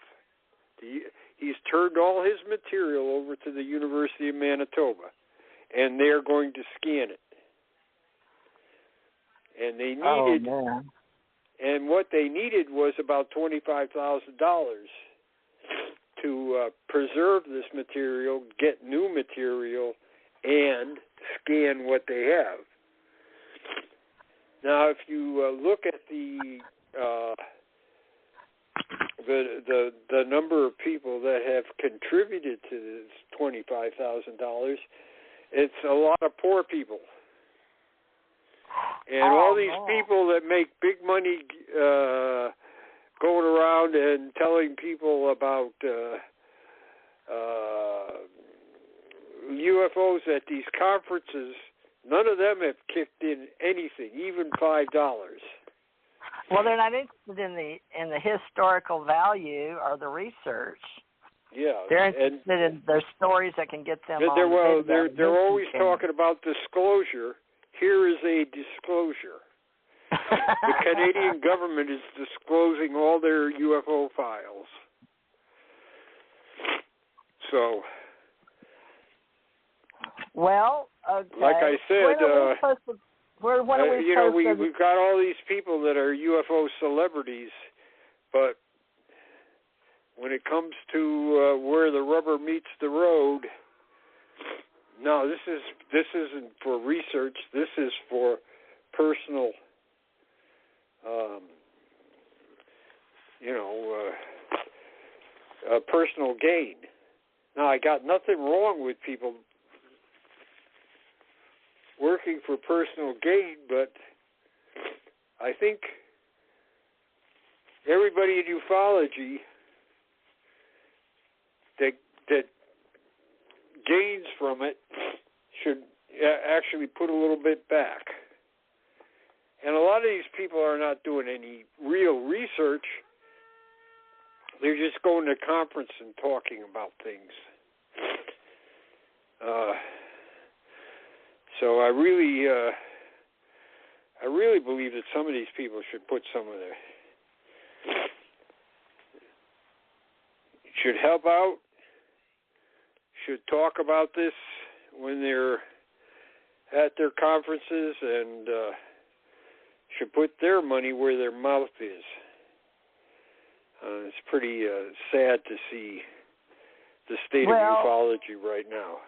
He's turned all his material over to the University of Manitoba, and they're going to scan it. And they needed, and what they needed was about $25,000 to preserve this material, get new material, and scan what they have. Now, if you look at the number of people that have contributed to this $25,000, it's a lot of poor people. And all these people that make big money going around and telling people about UFOs at these conferences, none of them have kicked in anything, even $5. Well, they're not interested in the historical value or the research. Yeah, they're interested in their stories that can get them. They're always talking about disclosure. Here is a disclosure. The Canadian government is disclosing all their UFO files. So, well, okay. Like I said, we've got all these people that are UFO celebrities, but when it comes to where the rubber meets the road. No, this isn't for research. This is for personal, personal gain. Now, I got nothing wrong with people working for personal gain, but I think everybody in ufology that gains from it should actually put a little bit back. And a lot of these people are not doing any real research. They're just going to conference and talking about things. So I really believe that some of these people should put some of their should help out, should talk about this when they're at their conferences, and should put their money where their mouth is. It's pretty sad to see the state of ufology right now.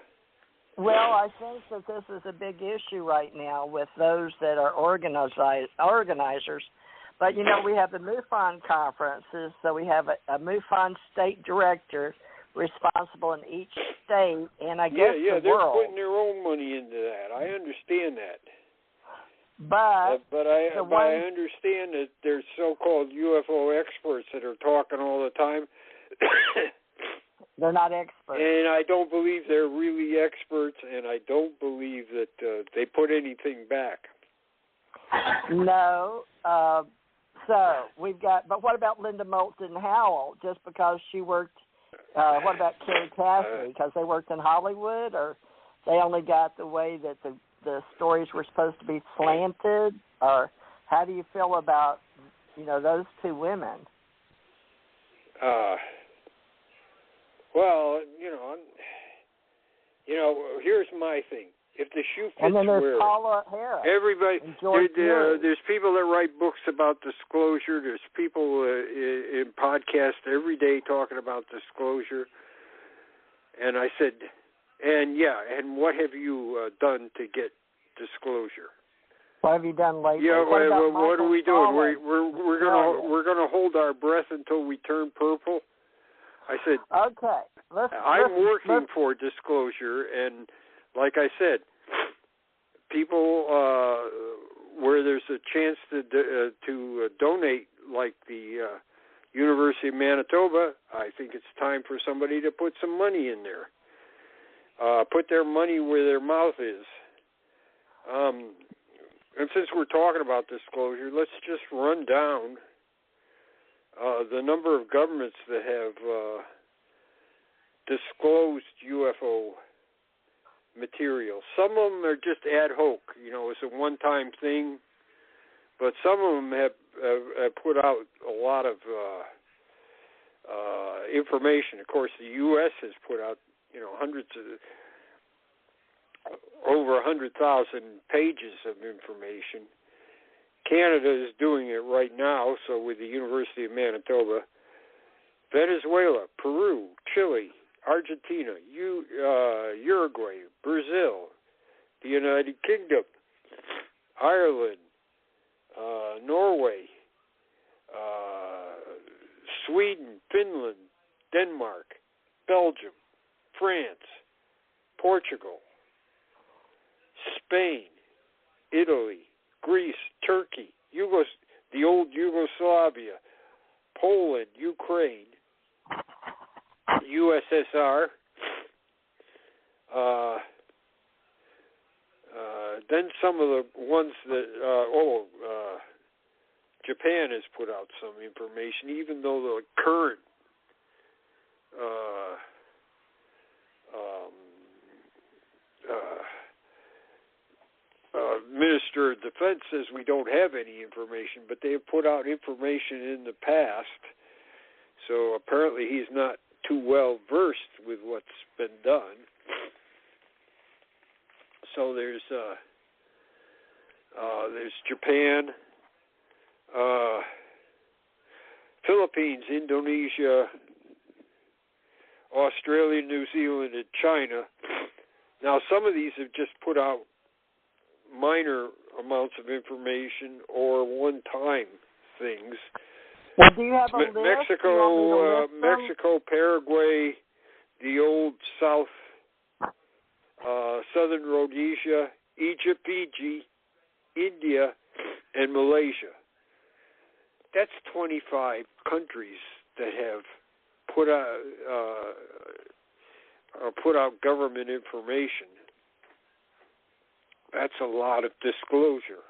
Well, I think that this is a big issue right now with those that are organizers. But, we have the MUFON conferences, so we have a MUFON state director responsible in each state, and I guess the they're world. Putting their own money into that. I understand that. But I understand that there's so-called UFO experts that are talking all the time. They're not experts. And I don't believe they're really experts, and I don't believe that they put anything back. No. So we've got, but what about Linda Moulton Howell? Just because she worked, what about Kerry Cassidy? Because they worked in Hollywood, or they only got the way that the stories were supposed to be slanted? Or how do you feel about, those two women? Well, here's my thing. If the shoe fits and then there's where Paula Harris. Everybody, there's people that write books about disclosure. There's people in podcasts every day talking about disclosure. And I said, and what have you done to get disclosure? What have you done lately? Yeah, what are we doing? We're gonna hold our breath until we turn purple. I said, okay. I'm working for disclosure, and like I said, people where there's a chance to donate, like the University of Manitoba, I think it's time for somebody to put some money in there. Put their money where their mouth is. And since we're talking about disclosure, let's just run down the number of governments that have disclosed UFO material. Some of them are just ad hoc, it's a one-time thing, but some of them have put out a lot of information. Of course, the U.S. has put out, hundreds of, over 100,000 pages of information. Canada is doing it right now, so with the University of Manitoba. Venezuela, Peru, Chile, Argentina, Uruguay, Brazil, the United Kingdom, Ireland, Norway, Sweden, Finland, Denmark, Belgium, France, Portugal, Spain, Italy, Greece, Turkey, the old Yugoslavia, Poland, Ukraine, USSR, then some of the ones that, Japan has put out some information, even though the current Minister of Defense says we don't have any information, but they have put out information in the past, so apparently he's not too well versed with what's been done. So there's Japan, Philippines, Indonesia, Australia, Australia, New Zealand, and China. Now, some of these have just put out minor amounts of information or one-time things. Well, do you have a list? Mexico, Paraguay, the old Southern Rhodesia, Egypt, Fiji, India, and Malaysia. That's 25 countries that have put out government information. That's a lot of disclosure.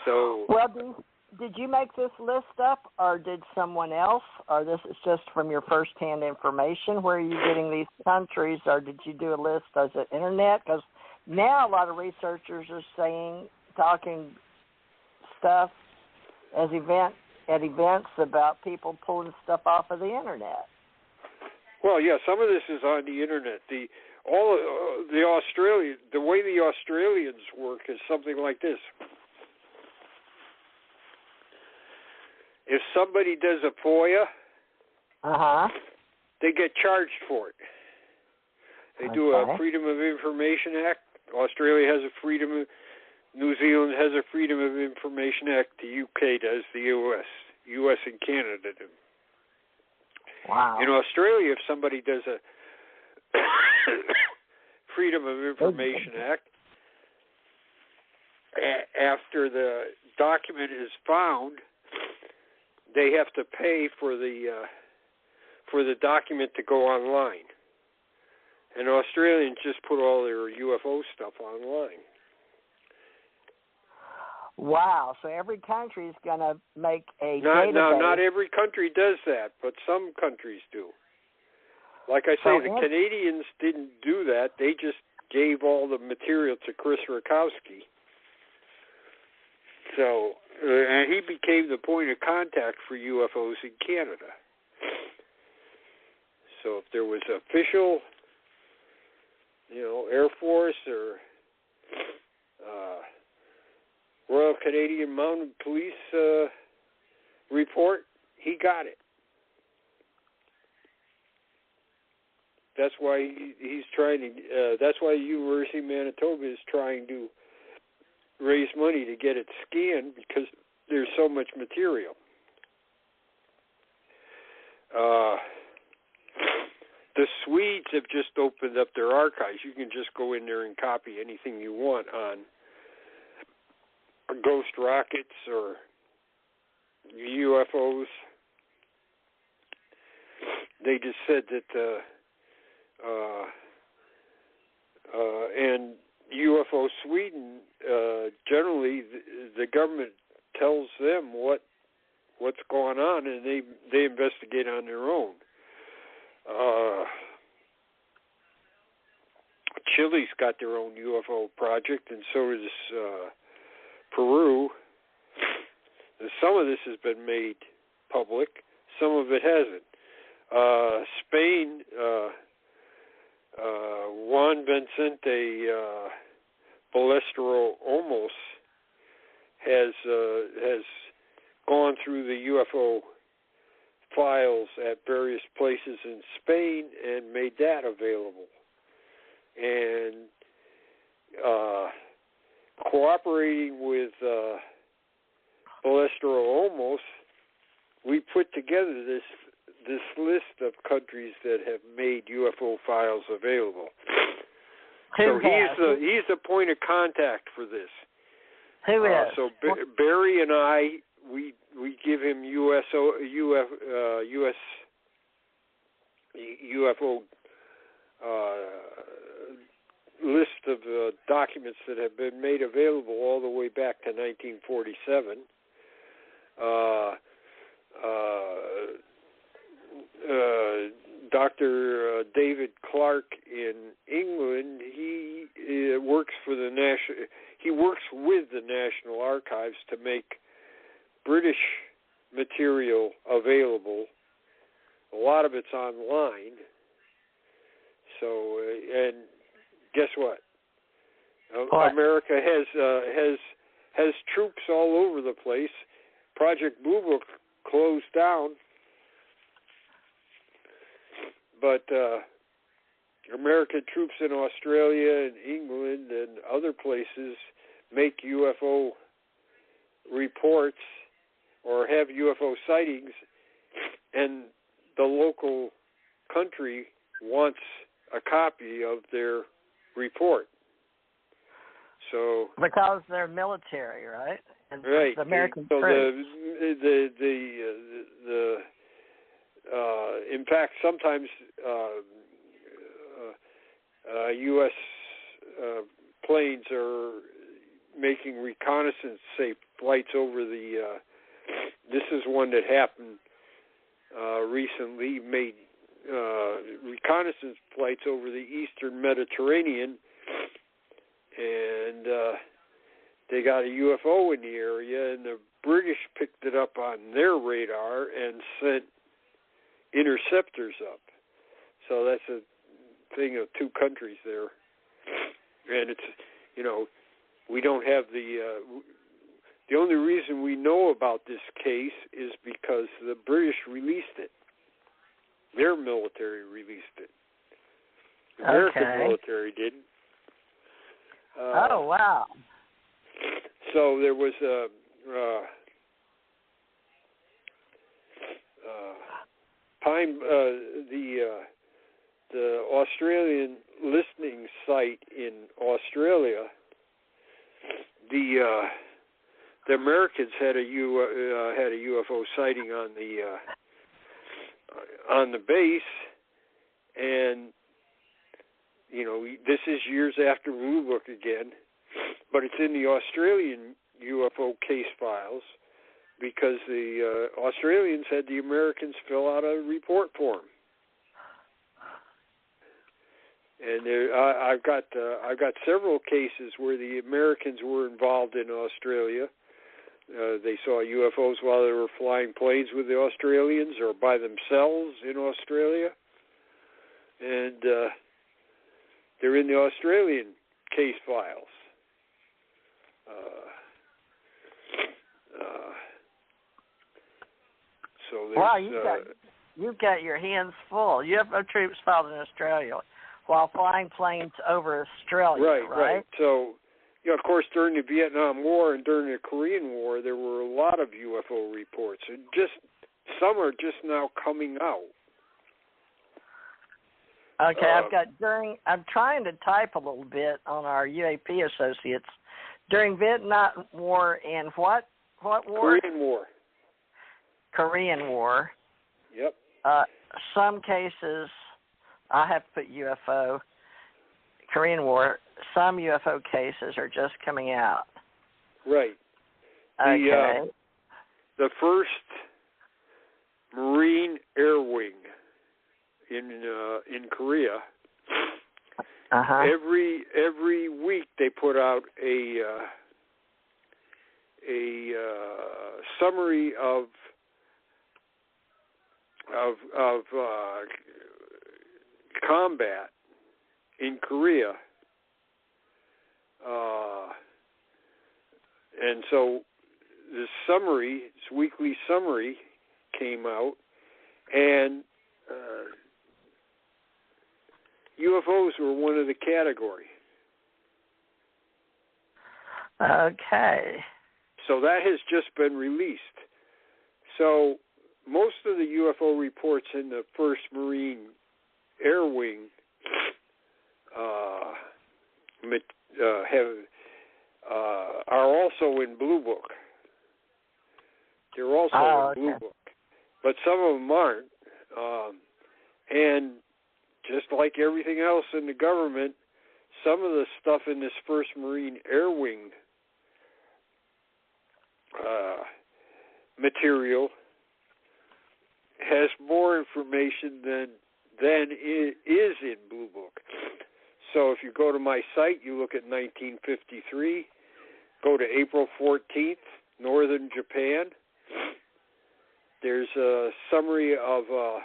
So, well, did you make this list up, or did someone else, or this is just from your first-hand information? Where are you getting these countries, or did you do a list? Is it internet? Because now a lot of researchers are talking stuff at events about people pulling stuff off of the internet. Well, yeah, some of this is on the internet. The way the Australians work is something like this. If somebody does a FOIA, they get charged for it. They do a Freedom of Information Act. Australia has New Zealand has a Freedom of Information Act. The UK does. The US and Canada do. Wow. In Australia, if somebody does a Freedom of Information Act, after the document is found, they have to pay for the document to go online. And Australians just put all their UFO stuff online. Wow! So every country is going to make a database. Not every country does that, but some countries do. Like I say, the Canadians didn't do that. They just gave all the material to Chris Rakowski. So, and he became the point of contact for UFOs in Canada. So if there was official, Air Force or Royal Canadian Mounted Police report, he got it. That's why he's trying to. That's why the University of Manitoba is trying to raise money to get it scanned, because there's so much material. The Swedes have just opened up their archives. You can just go in there and copy anything you want on ghost rockets or UFOs. They just said that and UFO Sweden, generally the government tells them what's going on, and they investigate on their own. Chile's got their own UFO project, and so does Peru. Some of this has been made public, some of it hasn't. Spain, Juan Vicente Ballestero Olmos has gone through the UFO files at various places in Spain and made that available. And cooperating with Ballestero Olmos, we put together this list of countries that have made UFO files available. So he's the point of contact for this. Who is? So Barry and I, we give him UFO list of documents that have been made available all the way back to 1947. Dr. David Clark in England, he works with the National Archives to make British material available. A lot of it's online. So, and guess what? America has troops all over the place. Project Blue Book closed down. but American troops in Australia and England and other places make UFO reports or have UFO sightings, and the local country wants a copy of their report. So because they're military, right? And right. The American so troops. In fact, sometimes U.S. Planes are making reconnaissance, say, flights over the. This is one that happened recently. Made reconnaissance flights over the Eastern Mediterranean, and they got a UFO in the area, and the British picked it up on their radar and sent interceptors up. So that's a thing of two countries there, and it's, you know, we don't have the only reason we know about this case is because the British released it. Their military released it. The American military didn't. Oh, wow. So there was the Australian listening site in Australia. The Americans had a UFO sighting on the base, and you know, this is years after Blue Book again, but it's in the Australian UFO case files because the Australians had the Americans fill out a report form. And I've got several cases where the Americans were involved in Australia. They saw UFOs while they were flying planes with the Australians or by themselves in Australia, and they're in the Australian case files. So wow, you've got your hands full. UFO troops found in Australia while flying planes over Australia, right? So, you know, of course, during the Vietnam War and during the Korean War, there were a lot of UFO reports. And some are just now coming out. Okay, I'm trying to type a little bit on our UAP associates. During Vietnam War and what war? Korean War. Korean War. Yep. Some cases, I have put UFO. Korean War. Some UFO cases are just coming out. Right. Okay. The first Marine Air Wing in Korea. Every week they put out a summary of combat in Korea, and so this weekly summary came out, and UFOs were one of the category. Okay. So that has just been released. So most of the UFO reports in the 1st Marine Air Wing are also in Blue Book. They're also in Blue Book. But some of them aren't. And just like everything else in the government, some of the stuff in this 1st Marine Air Wing material has more information than is in Blue Book. So if you go to my site, you look at 1953, go to April 14th, Northern Japan. There's a summary of a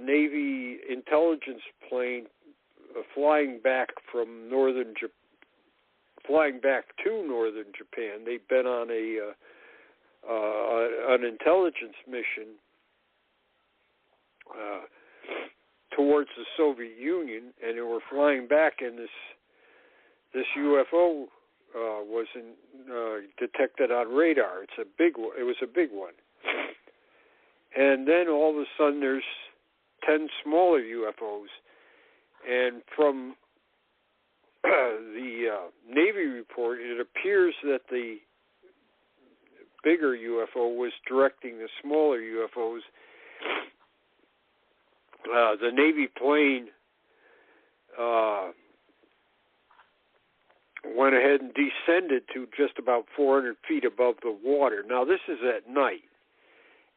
Navy intelligence plane flying back to Northern Japan. They've been on an intelligence mission towards the Soviet Union, and they were flying back, and this UFO was detected on radar. It's a big one. It was a big one. And then all of a sudden, there's 10 smaller UFOs, and from the Navy report, it appears that the bigger UFO was directing the smaller UFOs. The Navy plane went ahead and descended to just about 400 feet above the water. Now, this is at night,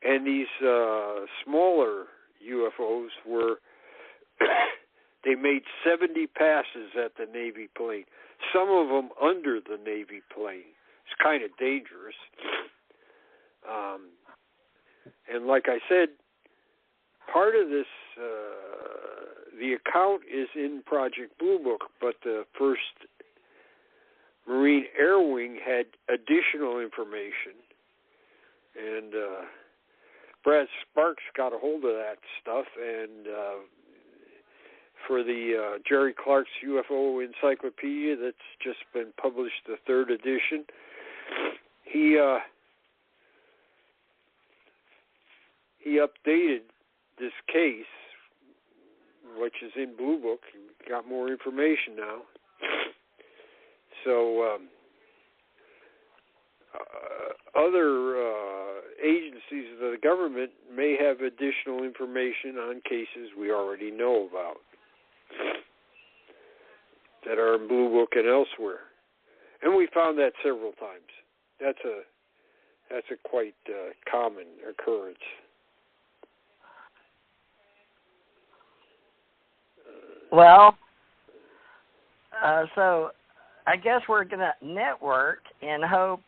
and these smaller UFOs were, they made 70 passes at the Navy plane, some of them under the Navy plane. It's kind of dangerous. And like I said, part of this, the account is in Project Blue Book, but the first Marine Air Wing had additional information, and Brad Sparks got a hold of that stuff, and for the Jerry Clark's UFO Encyclopedia that's just been published, the 3rd edition, he updated this case, which is in Blue Book. He got more information now. So other agencies of the government may have additional information on cases we already know about that are in Blue Book and elsewhere. And we found that several times. That's a quite common occurrence. Well, so I guess we're going to network and hope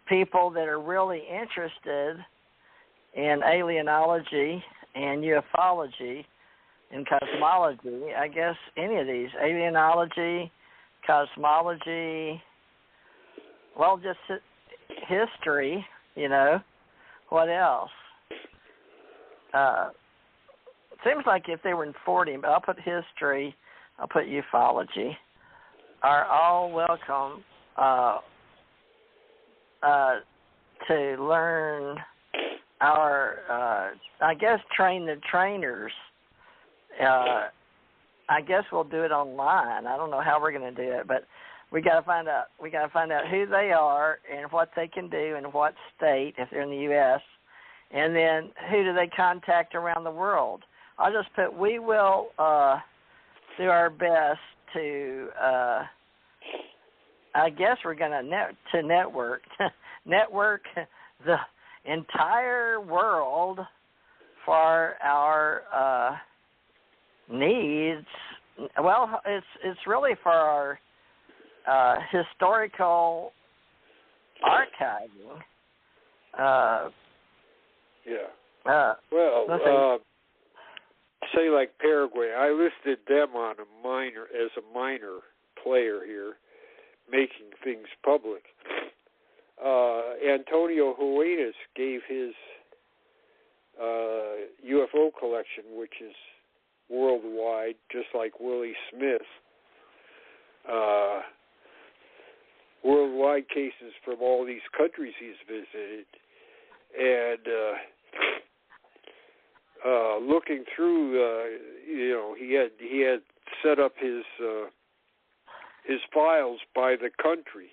people that are really interested in alienology and ufology and cosmology, I guess any of these, alienology, cosmology, well, just history, what else? Seems like if they were in 40, but I'll put history, I'll put ufology, are all welcome to learn our, I guess, train the trainers. I guess we'll do it online. I don't know how we're going to do it, but we got to find out. We got to find out who they are and what they can do in what state if they're in the U.S. And then who do they contact around the world? I'll just put, we will do our best to, I guess we're going to network the entire world for our needs. Well, it's really for our historical archiving. Say like Paraguay, I listed them on as a minor player here, making things public. Antonio Huenas gave his UFO collection, which is worldwide, just like Willie Smith. Worldwide cases from all these countries he's visited, and looking through, he had set up his files by the country.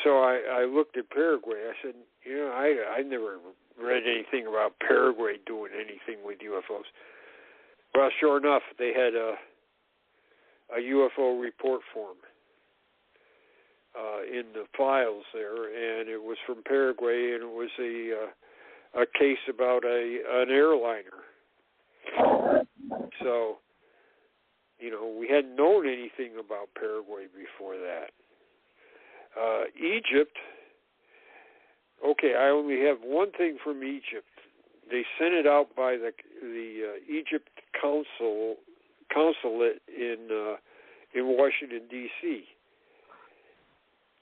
So I looked at Paraguay. I said, I never read anything about Paraguay doing anything with UFOs. Well, sure enough, they had a UFO report form in the files there, and it was from Paraguay, and it was a case about an airliner. So, we hadn't known anything about Paraguay before that. Egypt, okay, I only have one thing from Egypt. They sent it out by the Egypt consulate in Washington, D.C.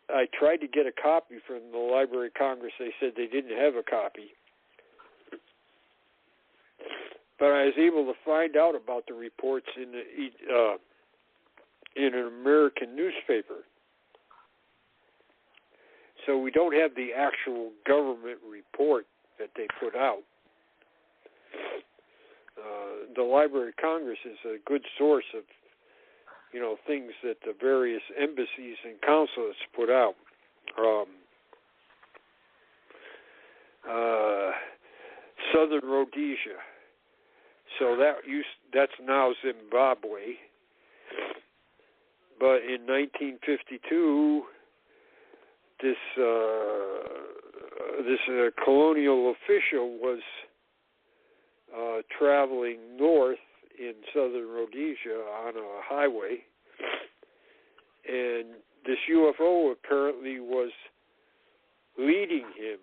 I tried to get a copy from the Library of Congress. They said they didn't have a copy. but I was able to find out about the reports in an American newspaper. So we don't have the actual government report that they put out. The Library of Congress is a good source of, things that the various embassies and consulates put out. Southern Rhodesia. So that's now Zimbabwe. But in 1952, this colonial official was traveling north in southern Rhodesia on a highway, and this UFO apparently was leading him,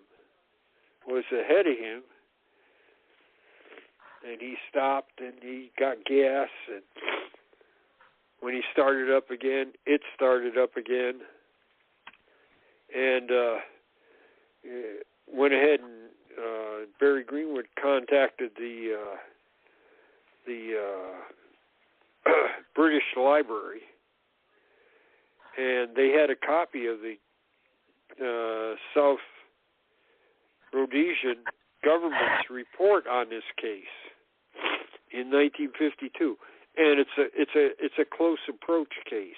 was ahead of him, and he stopped and he got gas, and when he started up again, it started up again, and went ahead and Barry Greenwood contacted the British Library, and they had a copy of the South Rhodesian government's report on this case in 1952, and it's a close approach case,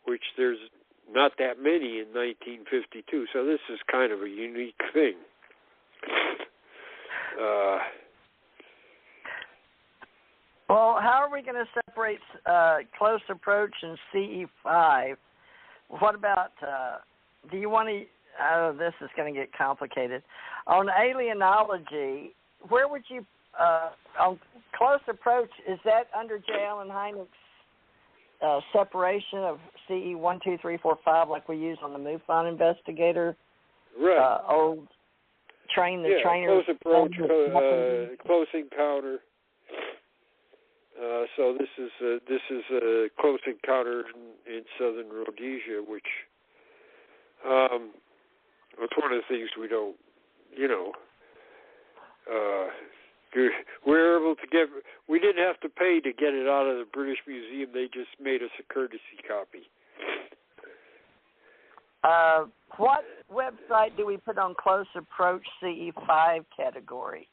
which there's not that many in 1952. So this is kind of a unique thing. Well, how are we going to separate close approach and CE5? What about, do you want to, this is going to get complicated. On alienology, where would you, on close approach, is that under J. Allen Hynek's separation of CE 1, 2, 3, 4, 5, like we use on the MUFON investigator? Right. Old train the trainer. Close approach, close encounter. So this is a close encounter in southern Rhodesia, which it's one of the things we don't, we're able to get. We didn't have to pay to get it out of the British Museum. They just made us a courtesy copy. What website do we put on close approach CE5 category?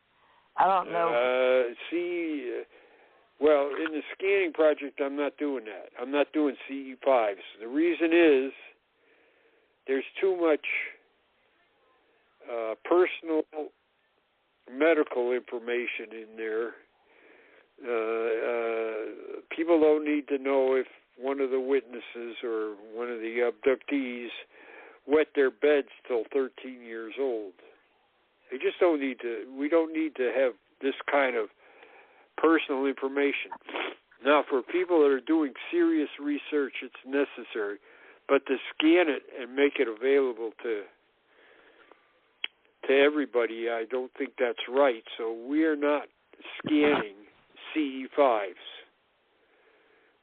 I don't know. Well, in the scanning project, I'm not doing that. I'm not doing CE5s. The reason is there's too much personal medical information in there. People don't need to know if one of the witnesses or one of the abductees wet their beds till 13 years old. They just don't need to. We don't need to have this kind of personal information. Now, for people that are doing serious research, it's necessary, but to scan it and make it available to everybody, I don't think that's right. So we are not scanning CE5s.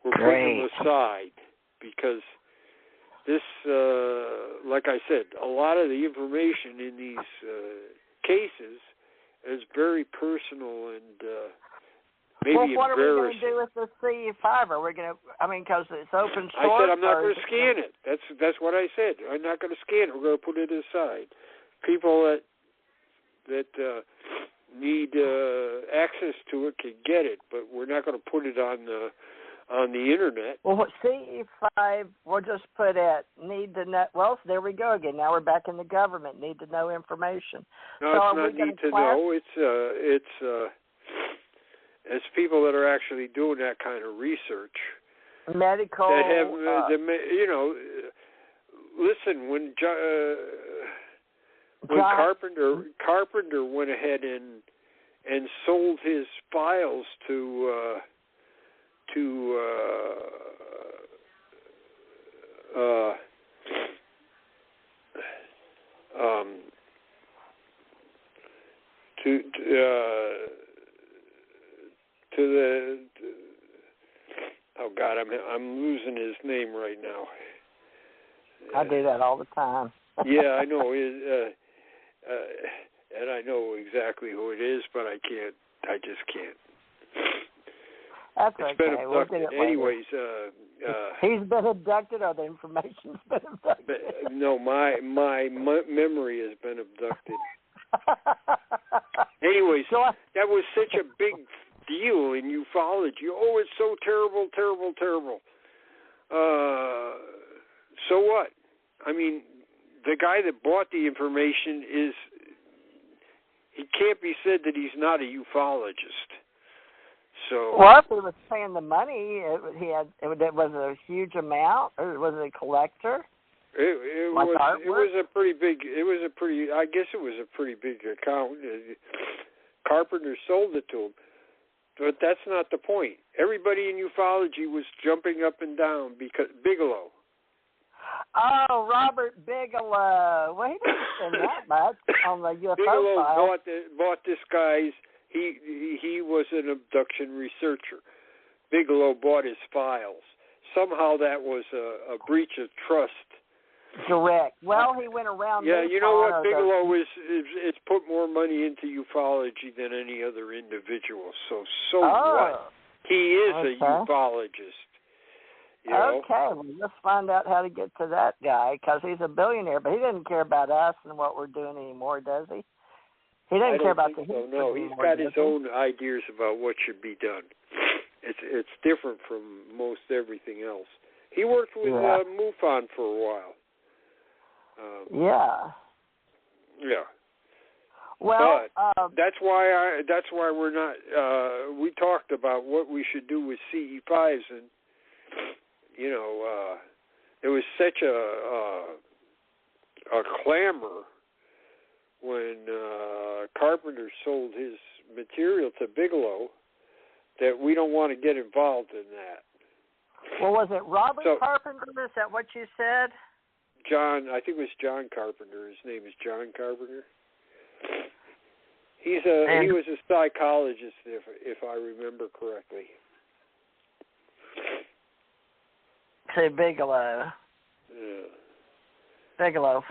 We're putting them aside because this, like I said, a lot of the information in these cases is very personal and maybe embarrassing. Well, what are we going to do with the CE5? Are we going to, because it's open source? I said I'm not going to scan it. That's what I said. I'm not going to scan it. We're going to put it aside. People that need access to it can get it, but we're not going to put it on the internet. Well, CE5, we'll just put at need to know. Well, there we go again. Now we're back in the government. Need to know information. No, so it's not need to know. It's people that are actually doing that kind of research. Medical. That have listen, when Carpenter went ahead and sold his files to oh God, I'm losing his name right now. I do that all the time. Yeah, I know. And I know exactly who it is, but I can't I just can't. That's it's okay. been abducted. Anyways, he's been abducted, or the information's been abducted? No, my memory has been abducted. Anyways, that was such a big deal in ufology. Oh, it's so terrible, terrible, terrible. So what? I mean, the guy that bought the information he can't be said that he's not a ufologist. So, well, if he was paying the money, it was a huge amount, or was it a collector? It was a pretty big. I guess it was a pretty big account. Carpenter sold it to him, but that's not the point. Everybody in ufology was jumping up and down because Bigelow. Oh, Robert Bigelow. Well, he didn't spend that much on the UFO Bigelow file. bought this guy's. He was an abduction researcher. Bigelow bought his files. Somehow that was a breach of trust. Direct. Well, he went around. Yeah, you know what? Bigelow is put more money into ufology than any other individual. So what? He is a ufologist. You know? Okay, well, let's find out how to get to that guy, because he's a billionaire, but he doesn't care about us and what we're doing anymore, does he? He doesn't care about the history. No, he's got his own ideas about what should be done. It's different from most everything else. He worked with MUFON for a while. Yeah. Well, but that's why we're not. We talked about what we should do with CE5s, and there was such a clamor when Carpenter sold his material to Bigelow that we don't want to get involved in that. Well, was it Robert Carpenter? Is that what you said? John, I think it was John Carpenter. His name is John Carpenter. He was a psychologist, if I remember correctly. Say Bigelow. Yeah. Bigelow,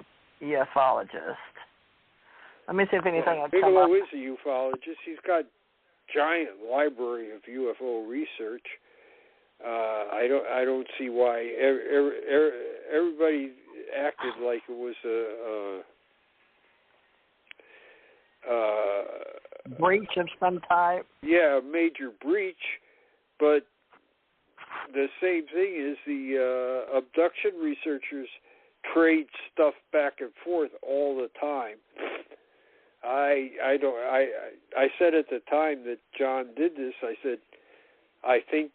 ufologist. Let me see if anything will come up. Bigelow is a ufologist. He's got giant library of UFO research. I don't see why everybody acted like it was a breach of some type. Yeah, a major breach, but the same thing is the abduction researchers trade stuff back and forth all the time. I said at the time that John did this, I said, I think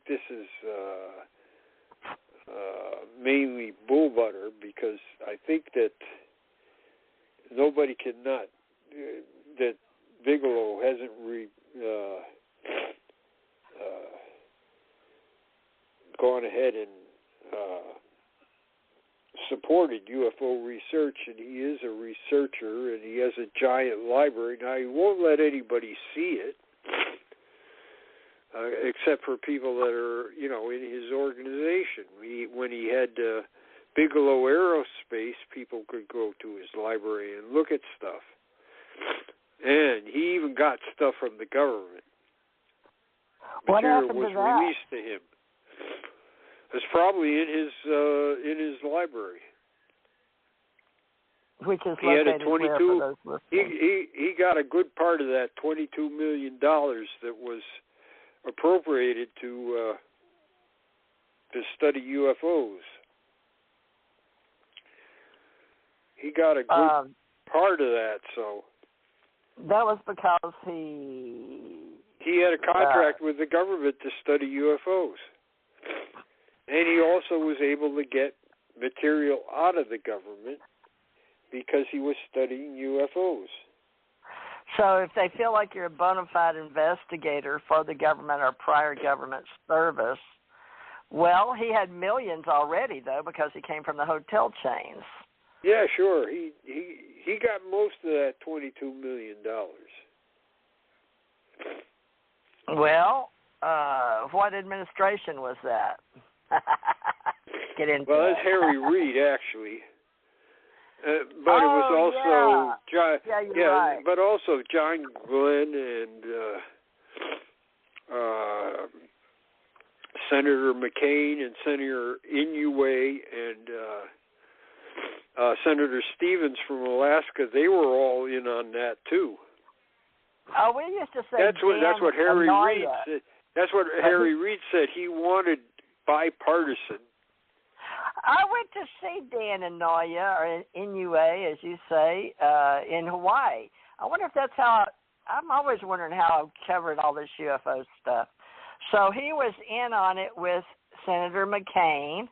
this is mainly bull butter, because I think that nobody cannot, that Bigelow hasn't gone ahead and supported UFO research, and he is a researcher, and he has a giant library. Now, he won't let anybody see it, except for people that are, in his organization. When he had Bigelow Aerospace, people could go to his library and look at stuff. And he even got stuff from the government. What Material happened was to that? released to him. It's probably in his library. Which is he had a located where for those listeners? He got a good part of that $22 million that was appropriated to study UFOs. He got a good part of that, so. That was because he had a contract with the government to study UFOs. And he also was able to get material out of the government because he was studying UFOs. So if they feel like you're a bona fide investigator for the government or prior government service, well, he had millions already, though, because he came from the hotel chains. Yeah, sure. He got most of that $22 million. Well, what administration was that? Get into well, that's Harry Reid, actually. But it was also John. Yeah, you're right. But also John Glenn and Senator McCain and Senator Inouye and Senator Stevens from Alaska. They were all in on that too. Oh, we used to say that's what Harry Reid said. That's what Harry Reid said. He wanted bipartisan. I went to see Dan Inouye, or Inouye, as you say, in Hawaii. I wonder if that's how. I'm always wondering how I covered all this UFO stuff. So he was in on it with Senator McCain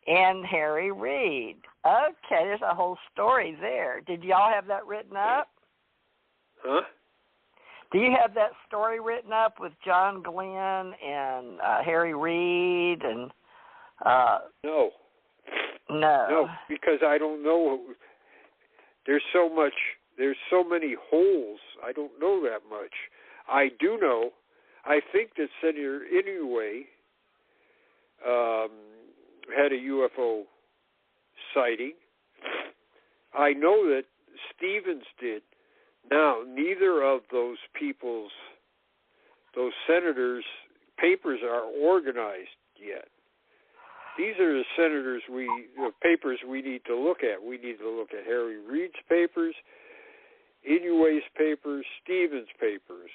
and Harry Reid. Okay, there's a whole story there. Did y'all have that written up? Huh? Do you have that story written up with John Glenn and Harry Reid and? No. No, because I don't know. There's so many holes. I don't know that much. I do know. I think that Senator Inouye had a UFO sighting. I know that Stevens did. Now, neither of those senators' papers are organized yet. These are the papers we need to look at. We need to look at Harry Reid's papers, Inouye's papers, Stevens' papers,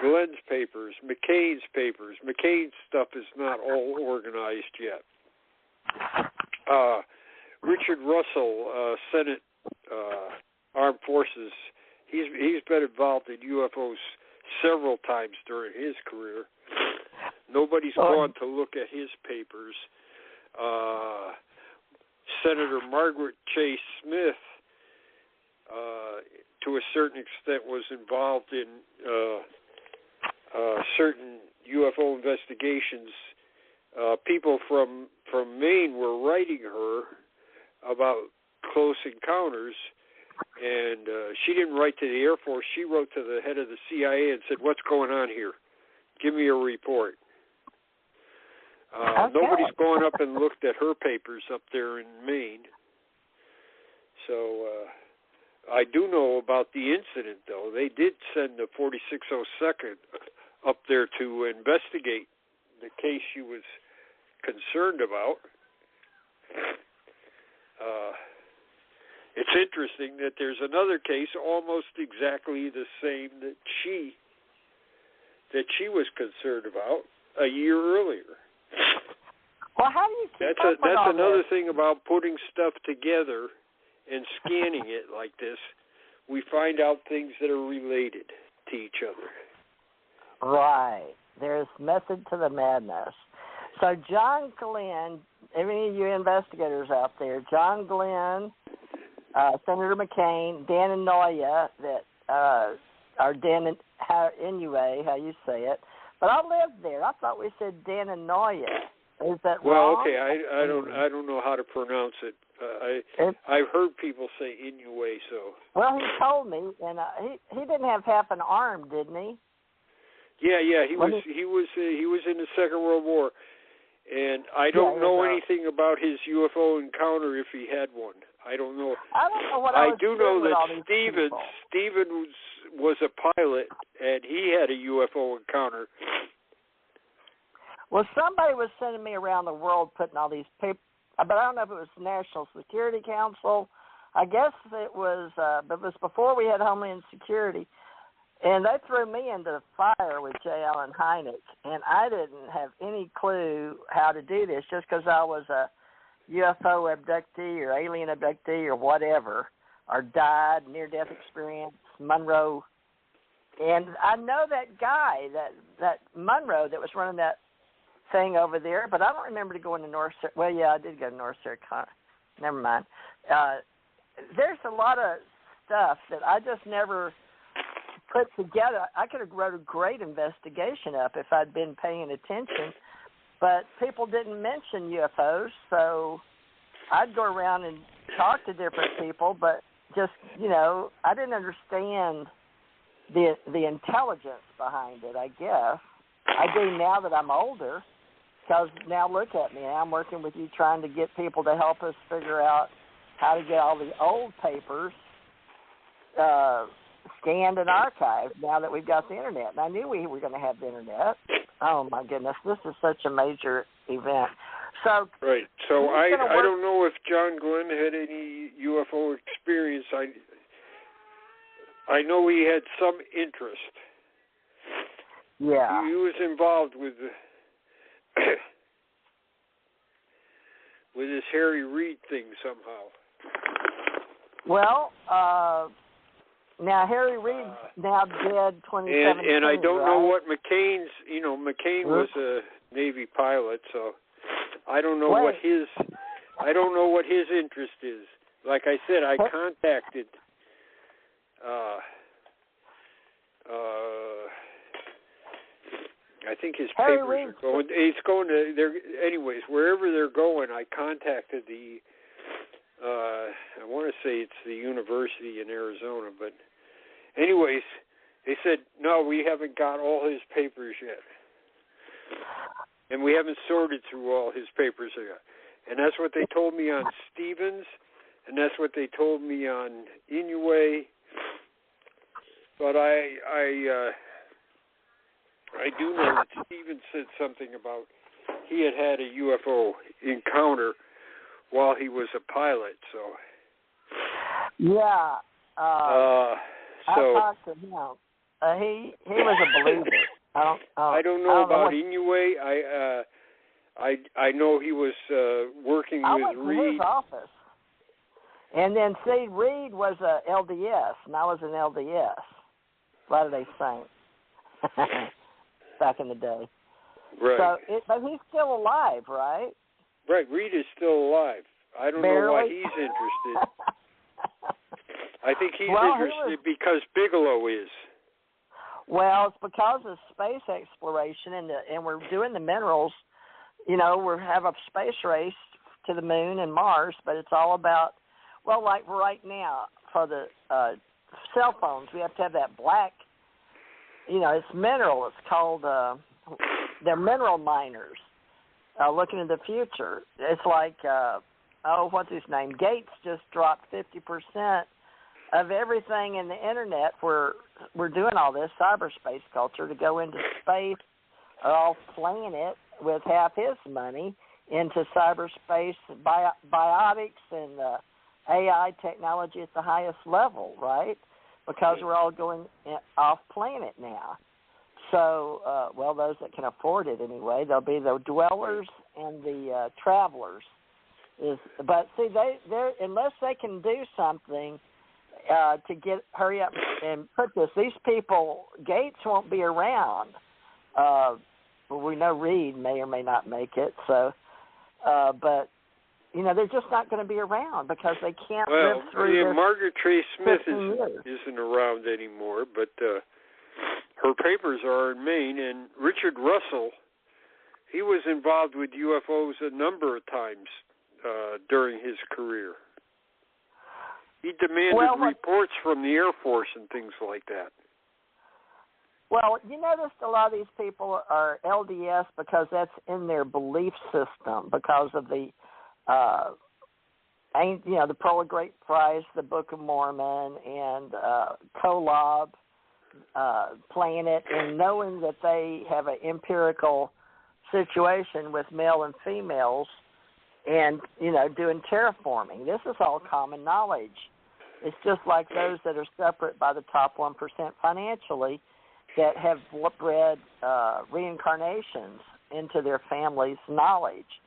Glenn's papers, McCain's papers. McCain's stuff is not all organized yet. Richard Russell, Senate Armed Forces, he's been involved in UFOs several times during his career. Nobody's gone to look at his papers. Senator Margaret Chase Smith, to a certain extent, was involved in certain UFO investigations. People from Maine were writing her about close encounters, and she didn't write to the Air Force. She wrote to the head of the CIA and said, "What's going on here? Give me a report." Nobody's gone up and looked at her papers up there in Maine. So I do know about the incident, though. They did send the 4602nd up there to investigate the case she was concerned about. It's interesting that there's another case almost exactly the same that she was concerned about a year earlier. Well, how do you keep that's another this? thing about putting stuff together and scanning it like this. We find out things that are related to each other. Right. There's method to the madness. So John Glenn, any of you investigators out there, John Glenn, Senator McCain, Dan Inouye, or Dan Inouye, how you say it. But I lived there. I thought we said Dan Inouye. Is that wrong? Well, okay, I don't know how to pronounce it. I've heard people say Inouye, so. Well, he told me, and he didn't have half an arm, didn't he? Yeah, he was in the Second World War, and I don't know anything about his UFO encounter if he had one. I don't know. I don't know what I do know that Stevens was a pilot, and he had a UFO encounter. Well, somebody was sending me around the world putting all these papers, but I don't know if it was the National Security Council. I guess it was, but it was before we had Homeland Security. And they threw me into the fire with J. Allen Hynek, and I didn't have any clue how to do this just because I was a UFO abductee or alien abductee or whatever, or died, near-death experience, Monroe. And I know that guy, that Monroe that was running that thing over there, but I don't remember going to North Carolina. Well, yeah, I did go to North Carolina. Never mind. There's a lot of stuff that I just never put together. I could have wrote a great investigation up if I'd been paying attention, but people didn't mention UFOs, so I'd go around and talk to different people, but just, I didn't understand the intelligence behind it, I guess. I do now that I'm older, because now look at me. I'm working with you trying to get people to help us figure out how to get all the old papers scanned and archived now that we've got the internet. And I knew we were going to have the internet. Oh, my goodness. This is such a major event. So right. So I don't know if John Glenn had any UFO experience. I know he had some interest. Yeah. He was involved with with this Harry Reid thing somehow. Well, now Harry Reid's now dead 2017. And I don't right? know what McCain's, McCain was a Navy pilot, so I don't know what his interest is. Like I said, I contacted I think his papers are going. It's going to. Anyways, wherever they're going, I contacted the. I want to say it's the university in Arizona, but anyways, they said no, we haven't got all his papers yet, and we haven't sorted through all his papers yet. And that's what they told me on Stevens, and that's what they told me on Inoue. But I do know that Stevens said something about he had a UFO encounter while he was a pilot. So yeah, I talked to him. He was a believer. I don't know about Inoue. I know he was working with Reid. I went to his office. And then, see, Reid was a LDS, and I was an LDS. Latter-day Saint. Back in the day. Right. So, but he's still alive, right? Right, Reid is still alive. I don't know why he's interested. I think he's interested because Bigelow is. Well, it's because of space exploration, and we're doing the minerals. We have a space race to the moon and Mars, but it's all about, well, like right now for the cell phones, we have to have that black, it's mineral. It's called, they're mineral miners looking into the future. It's like, what's his name? Gates just dropped 50% of everything in the internet. We're doing all this cyberspace culture to go into space, off planet with half his money into cyberspace, biotics, and AI technology at the highest level, right? Because we're all going off planet now. So, those that can afford it anyway, they'll be the dwellers and the travelers. But see, they're unless they can do something to hurry up and put this. These people, Gates won't be around. We know Reid may or may not make it. So, but they're just not going to be around because they can't live through this. Margaret Trey Smith isn't around anymore, but her papers are in Maine. And Richard Russell, he was involved with UFOs a number of times during his career. He demanded reports from the Air Force and things like that. Well, you notice a lot of these people are LDS because that's in their belief system because of the the Pearl of Great Price, the Book of Mormon, and Kolob planet, and knowing that they have an empirical situation with male and females and, doing terraforming. This is all common knowledge. It's just like those that are separate by the top 1% financially that have bred reincarnations into their family's knowledge.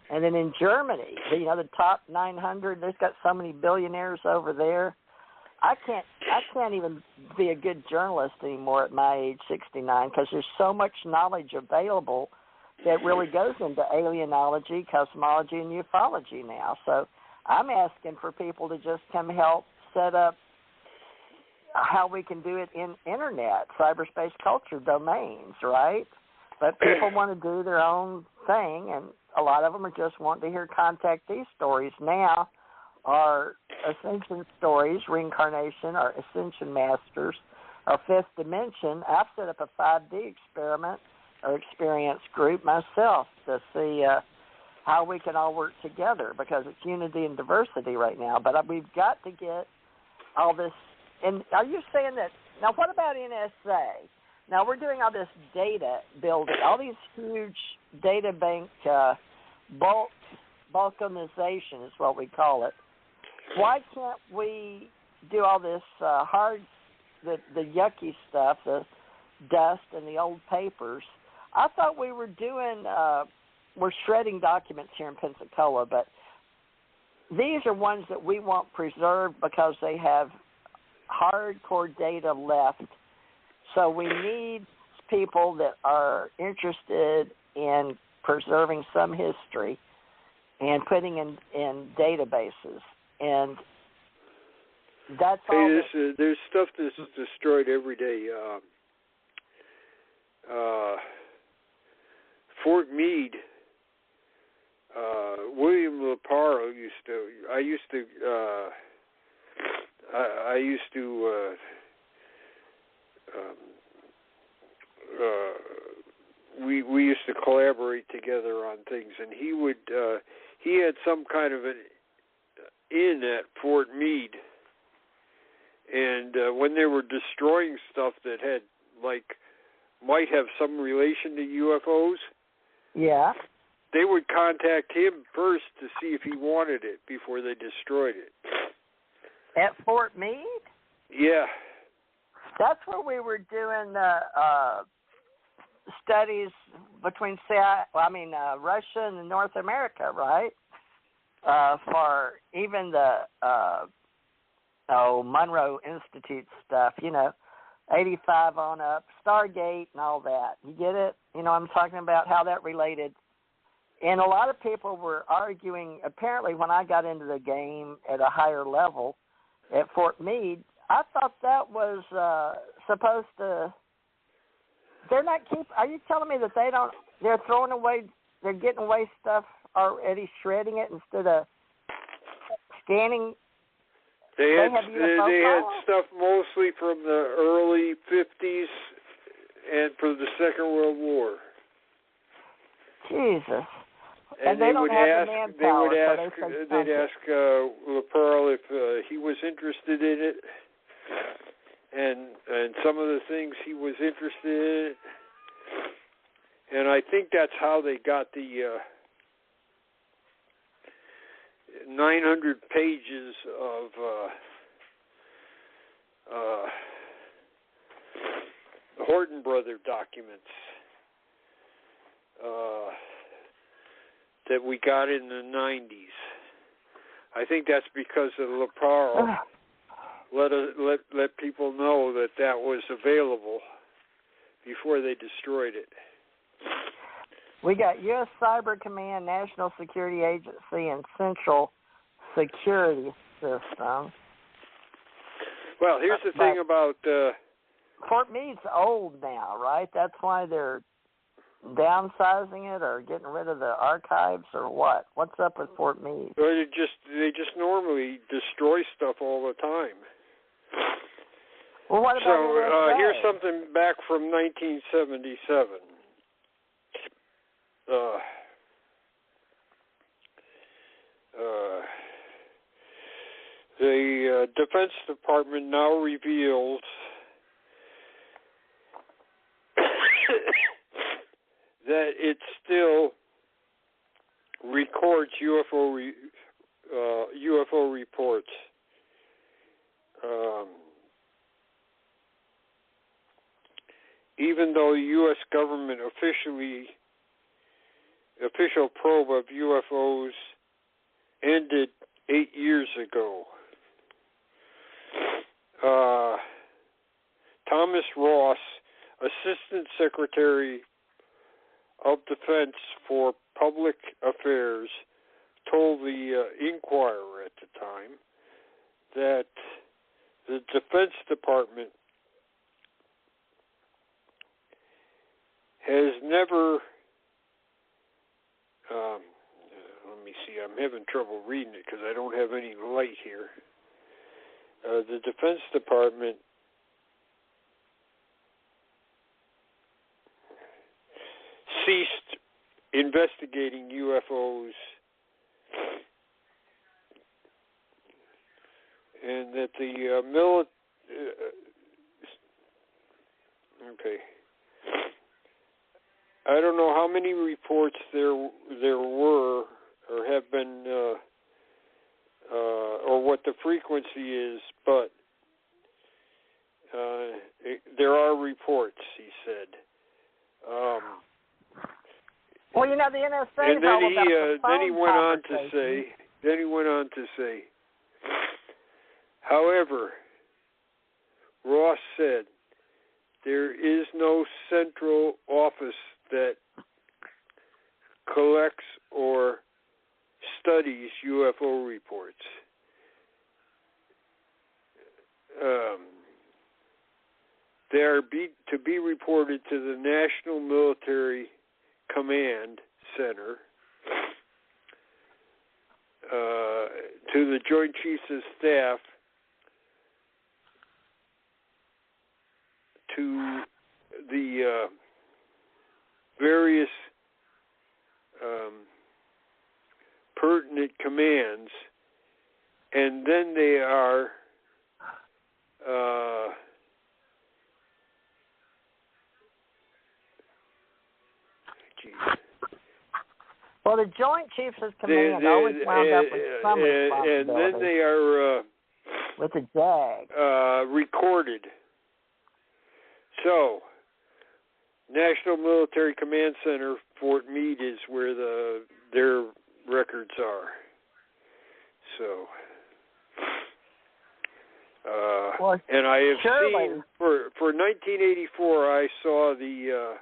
And then in Germany, the top 900, there's got so many billionaires over there. I can't even be a good journalist anymore at my age, 69, because there's so much knowledge available that really goes into alienology, cosmology, and ufology now. So I'm asking for people to just come help set up how we can do it in internet, cyberspace culture domains, right? But people want to do their own thing, and a lot of them are just wanting to hear contactee stories now, our ascension stories, reincarnation, our ascension masters, our fifth dimension. I've set up a 5D experiment or experience group myself to see how we can all work together, because it's unity and diversity right now. But we've got to get all this. And are you saying that, now what about NSA? Now we're doing all this data building, all these huge data bank balkanization is what we call it. Why can't we do all this the yucky stuff, the dust and the old papers? I thought we were doing, we're shredding documents here in Pensacola, but these are ones that we want preserved because they have hardcore data left. So we need people that are interested in preserving some history and putting in databases. And that's all. There's stuff that's destroyed every day. Fort Meade, William Leparo we used to collaborate together on things, and he had some kind of an inn at Fort Meade, and when they were destroying stuff that had might have some relation to UFOs, yeah, they would contact him first to see if he wanted it before they destroyed it. At Fort Meade? Yeah. That's where we were doing studies between Russia and North America, right? For even the Monroe Institute stuff, 85 on up, Stargate and all that. You get it? I'm talking about how that related. And a lot of people were arguing, apparently when I got into the game at a higher level at Fort Meade, I thought that was supposed to, are you telling me that they're throwing away, they're getting away stuff already, shredding it instead of scanning? They had stuff mostly from the early 50s and from the Second World War. Jesus. And they don't have the manpower. They'd ask Leparo if he was interested in it, and some of the things he was interested in. And I think that's how they got the 900 pages of Horton Brother documents that we got in the 90s. I think that's because of Leparo let people know that was available before they destroyed it. We got U.S. Cyber Command, National Security Agency, and Central Security System. Well, here's the thing about Fort Meade's old now, right? That's why they're downsizing it or getting rid of the archives, or what? What's up with Fort Meade? Well, they just normally destroy stuff all the time. Well, what about NSA? Here's something back from 1977. The Defense Department now reveals that it still records UFO reports. Even though the U.S. government official probe of UFOs ended 8 years ago. Thomas Ross, Assistant Secretary of Defense for Public Affairs, told the Inquirer at the time that the Defense Department has never, let me see, I'm having trouble reading it because I don't have any light here. The Defense Department ceased investigating UFOs, and that the okay. I don't know how many reports there were or have been, or what the frequency is, but there are reports, he said. Well, the NSA. And then he went on to say, however, Ross said, there is no central office that collects or studies UFO reports. They are to be reported to the National Military Command Center, to the Joint Chiefs of Staff, to the various pertinent commands, and then they are well, the Joint Chiefs of Command always wound up with some responsibility. And then they are with a JAG recorded. So, National Military Command Center, Fort Meade, is where their records are. So, and I have seen for 1984, I saw the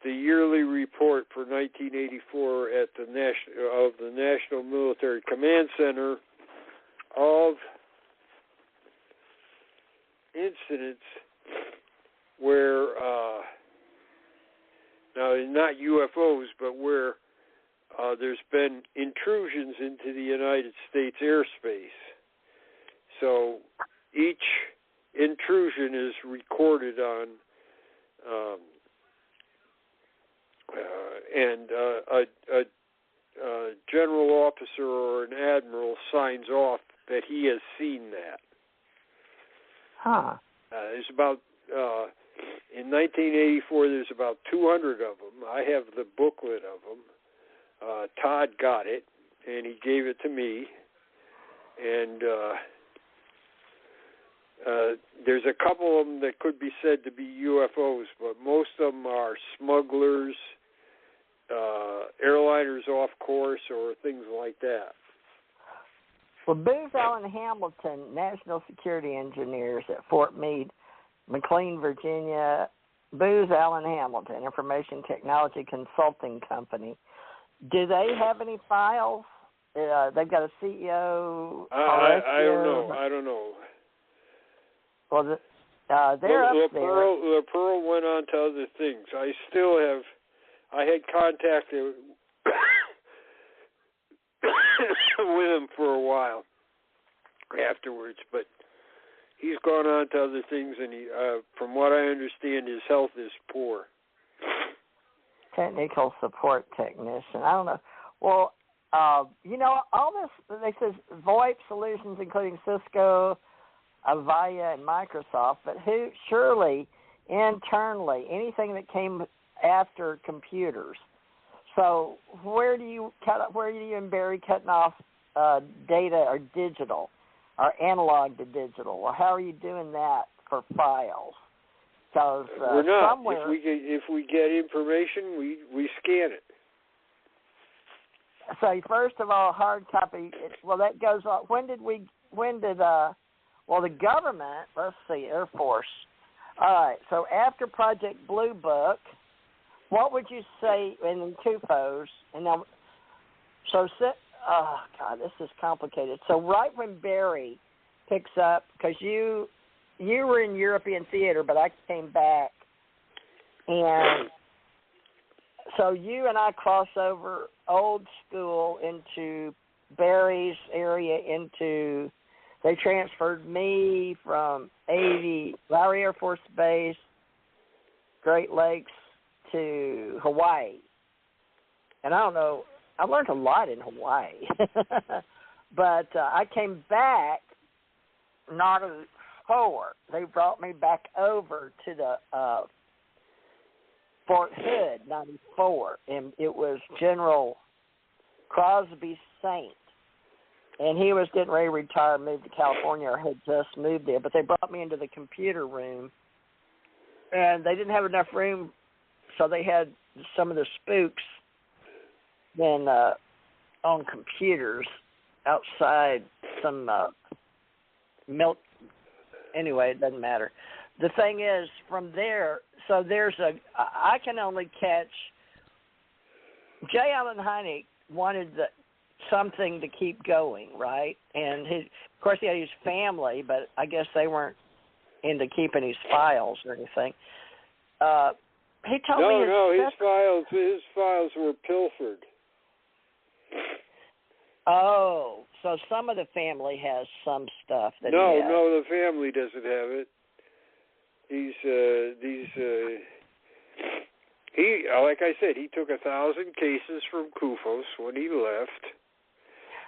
yearly report for 1984 at the National Military Command Center of incidents where, now not UFOs, but where there's been intrusions into the United States airspace. So each intrusion is recorded on, and a general officer or an admiral signs off that he has seen that. Huh. There's about, in 1984, there's about 200 of them. I have the booklet of them. Todd got it, and he gave it to me. And there's a couple of them that could be said to be UFOs, but most of them are smugglers, airliners off course, or things like that. Well, Booz Allen Hamilton, National Security Engineers at Fort Meade, McLean, Virginia. Booz Allen Hamilton, Information Technology Consulting Company. Do they have any files? They've got a CEO. I don't know. Well, they're up there. Pearl went on to other things. I had contacted with him for a while afterwards, but he's gone on to other things, and he, from what I understand, his health is poor. Technical support technician. I don't know. Well, all this, they says VoIP solutions, including Cisco, Avaya, and Microsoft, but surely internally, anything that came after computers. So where do you and Barry cutting off data or digital, or analog to digital? Well, how are you doing that for files? Because we're not. Somewhere, if we get information, we scan it. So first of all, hard copy. Well, that goes on. When did the government? Let's see, Air Force. All right. So after Project Blue Book, what would you say in CUFOS? And now, oh God, this is complicated. So right when Barry picks up, because you were in European theater, but I came back, and so you and I cross over old school into Barry's area into. They transferred me from Lowry Air Force Base, Great Lakes, to Hawaii. and I don't know, I learned a lot in Hawaii. But I came back not a 4. They brought me back over to the Fort Hood, 94, and it was General Crosby Saint. And he was getting ready to retire, moved to California, or had just moved there. But they brought me into the computer room, and they didn't have enough room, so they had some of the spooks then on computers outside some milk. Anyway, it doesn't matter. The thing is, from there, so I can only catch, J. Allen Hynek wanted something to keep going, right? And of course he had his family, but I guess they weren't into keeping his files or anything. He told me his files were pilfered. Oh, so some of the family has some stuff that No, the family doesn't have it. He, like I said, he took 1,000 cases from CUFOS when he left.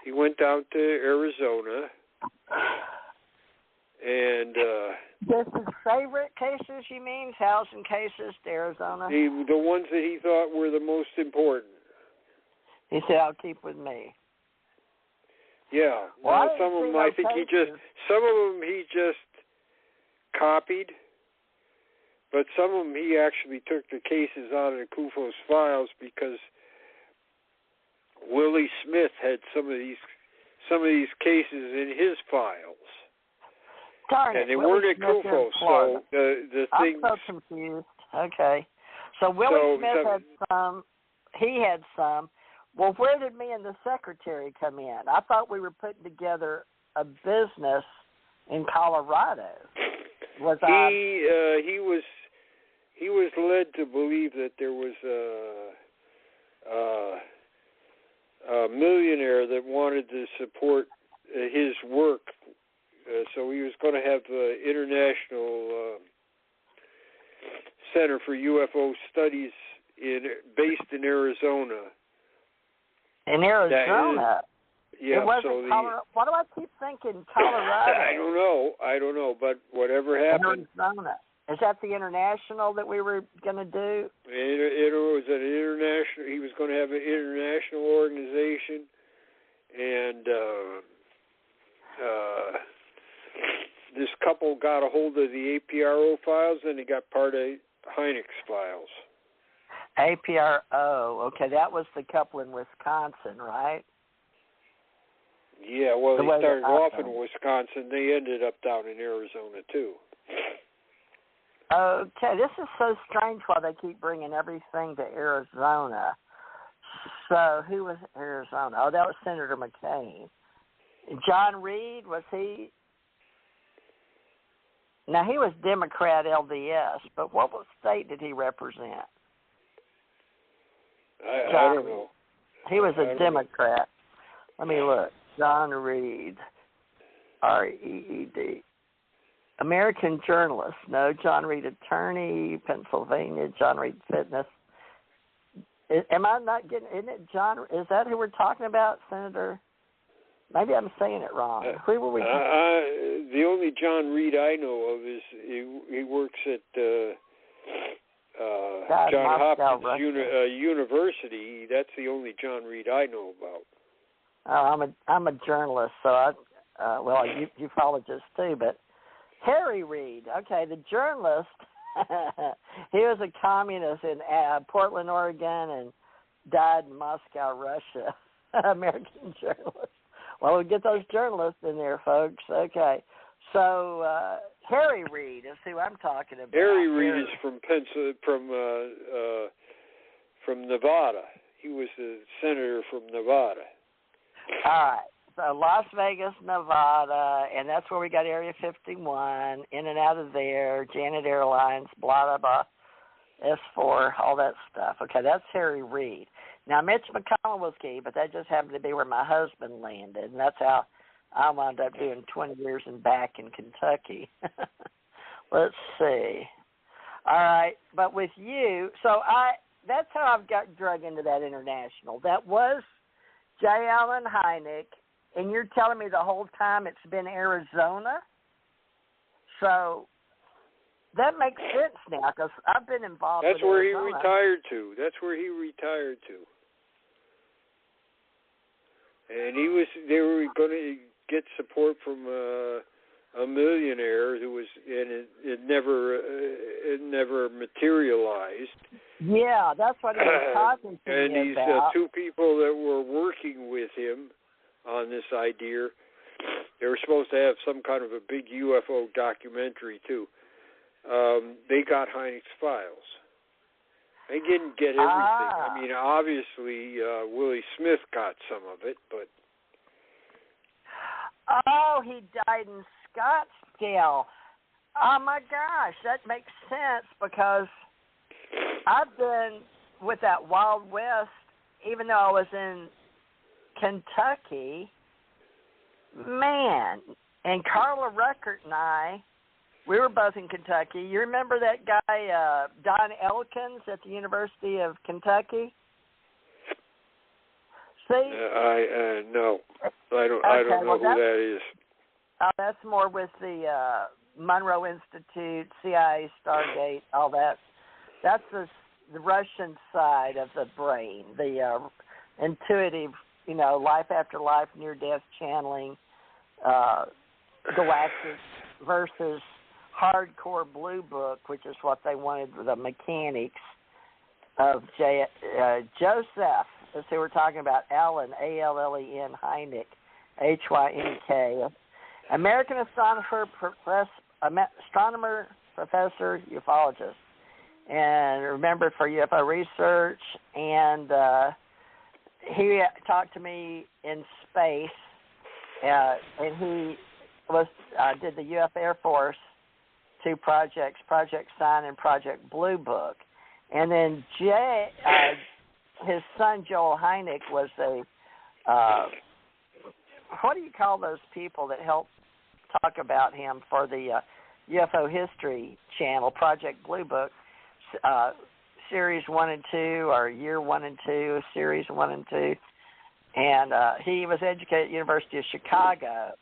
He went down to Arizona, and this is favorite cases, you mean? 1,000 cases to Arizona? The ones that he thought were the most important. He said, "I'll keep with me." Yeah. Well, now, some of them, I think some of them he just copied, but some of them he actually took the cases out of the CUFOS files because Willie Smith had some of these cases in his files. Darn it. And they Willie weren't at CUFOS, so the thing. I'm so confused. Okay. So Willie Smith had some. He had some. Well, where did me and the secretary come in? I thought we were putting together a business in Colorado. He was led to believe that there was a millionaire that wanted to support his work, so he was going to have the International Center for UFO Studies based in Arizona. In Arizona? Yeah. It wasn't Colorado. Why do I keep thinking Colorado? I don't know, but whatever happened. Arizona. Is that the international that we were going to do? It was an international. He was going to have an international organization, and this couple got a hold of the APRO files, and they got part of Hynek's files. APRO. Okay, that was the couple in Wisconsin, right? Yeah, well, they started off in Wisconsin. They ended up down in Arizona, too. Okay, this is so strange why they keep bringing everything to Arizona. So, who was Arizona? Oh, that was Senator McCain. John Reed, was he? Now, he was Democrat LDS, but what state did he represent? I don't know. He was a Democrat. Let me look. John Reed, R-E-E-D. American journalist. No, John Reed attorney, Pennsylvania. John Reed fitness. Am I not getting? Isn't it John? Is that who we're talking about, Senator? Maybe I'm saying it wrong. Who were we? The only John Reed I know of is he works at John Hopkins University. That's the only John Reed I know about. Oh, I'm a journalist, so ufologists too. But Harry Reid, okay, the journalist. He was a communist in Portland, Oregon, and died in Moscow, Russia. American journalist. Well, we'll get those journalists in there, folks. Okay. So Harry Reid is who I'm talking about. Harry Reid is from Nevada. He was a senator from Nevada. All right. So Las Vegas, Nevada, and that's where we got Area 51, in and out of there, Janet Airlines, blah, blah, blah, S4, all that stuff. Okay, that's Harry Reid. Now, Mitch McConnell was key, but that just happened to be where my husband landed, and that's how I wound up doing 20 years and back in Kentucky. Let's see. All right, but with you, so that's how I've got drug into that international. That was J. Allen Hynek, and you're telling me the whole time it's been Arizona? So that makes sense now, because I've been involved That's with where Arizona. he retired to. That's where he retired to. And they were going to get support from a millionaire who was, and it never materialized. Yeah, that's what he was talking to and me these about. two people that were working with him on this idea, they were supposed to have some kind of a big UFO documentary too. They got Hynek's files. They didn't get everything. I mean, obviously, Willie Smith got some of it, but... Oh, he died in Scottsdale. Oh, my gosh, that makes sense, because I've been with that Wild West, even though I was in Kentucky. Man, and Carla Ruckert and I, we were both in Kentucky. You remember that guy, Don Elkins, at the University of Kentucky? See? No, I don't know who that is. That's more with the Monroe Institute, CIA, Stargate, all that. That's the Russian side of the brain, the intuitive, life after life, near-death channeling, galactic versus hardcore blue book, which is what they wanted, the mechanics of Joseph. As they were talking about, Allen, Allen Hynek, Hynek, American astronomer, professor, ufologist, and remember for UFO research. And he talked to me in space, and he did the UF Air Force 2 projects, Project Sign and Project Blue Book. And then his son Joel Hynek was what do you call those people that help talk about him for the UFO History Channel, Project Blue Book, Series 1 and 2, or Year 1 and 2, Series 1 and 2. And he was educated at the University of Chicago.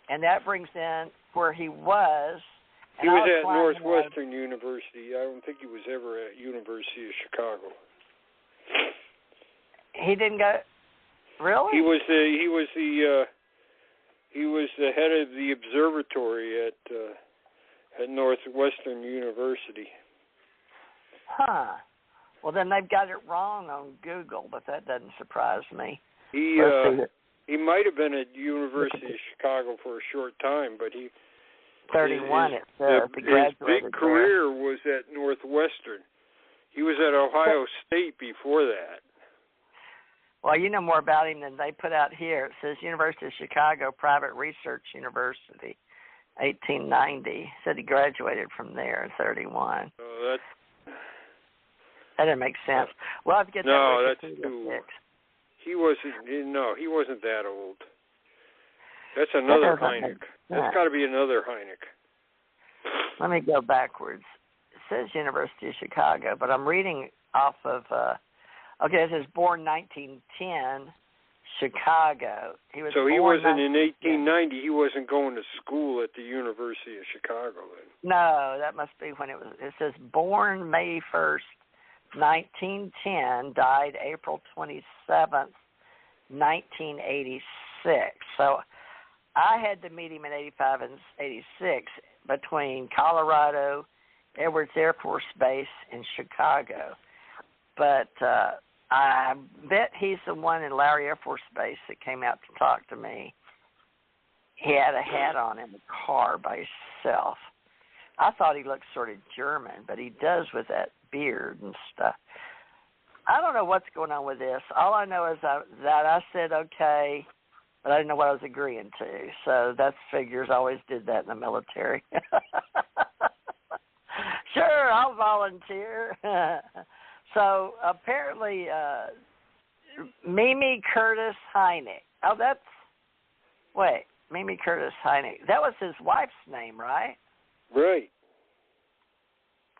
And that brings in where he was. He was at Northwestern University. I don't think he was ever at University of Chicago. He didn't go. Really? He was the head of the observatory at Northwestern University. Huh. Well, then they've got it wrong on Google, but that doesn't surprise me. He might have been at University of Chicago for a short time, but 31. It says his big career was at Northwestern. He was at Ohio State before that. Well, you know more about him than they put out here. It says University of Chicago Private Research University, 1890. Said he graduated from there in 31. Oh, that didn't make sense. We'll have to get that. That's too. He wasn't that old. That's another Hynek. That's got to be another Hynek. Let me go backwards. It says University of Chicago, but I'm reading off of. It says born 1910, Chicago. He wasn't in 1890. He wasn't going to school at the University of Chicago then. No, that must be when it was. It says born May 1st, 1910, died April 27th, 1986. So I had to meet him in 85 and 86 between Colorado, Edwards Air Force Base, and Chicago. But I bet he's the one in Lowry Air Force Base that came out to talk to me. He had a hat on in the car by himself. I thought he looked sort of German, but he does with that beard and stuff. I don't know what's going on with this. All I know is that I said okay, but I didn't know what I was agreeing to. So that figures. I always did that in the military. Sure, I'll volunteer. So apparently, Mimi Curtis Hynek. Mimi Curtis Hynek. That was his wife's name, right? Right.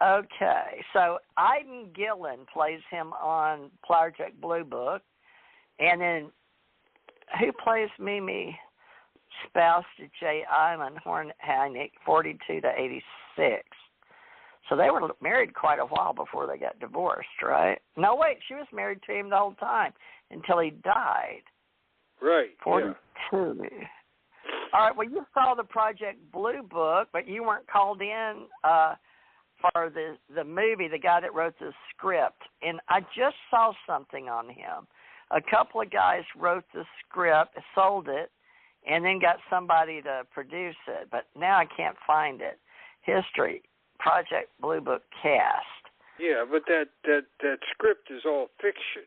Okay, so Iden Gillen plays him on Project Blue Book, and then who plays Mimi? Spouse to Jay Island Hornhanick, 42 to 86. So they were married quite a while before they got divorced, right? No, wait, she was married to him the whole time until he died. Right. 42. Yeah. All right, well, you saw the Project Blue Book, but you weren't called in for the movie, the guy that wrote the script. And I just saw something on him. A couple of guys wrote the script, sold it, and then got somebody to produce it. But now I can't find it. History, Project Blue Book cast. Yeah, but that script is all fiction.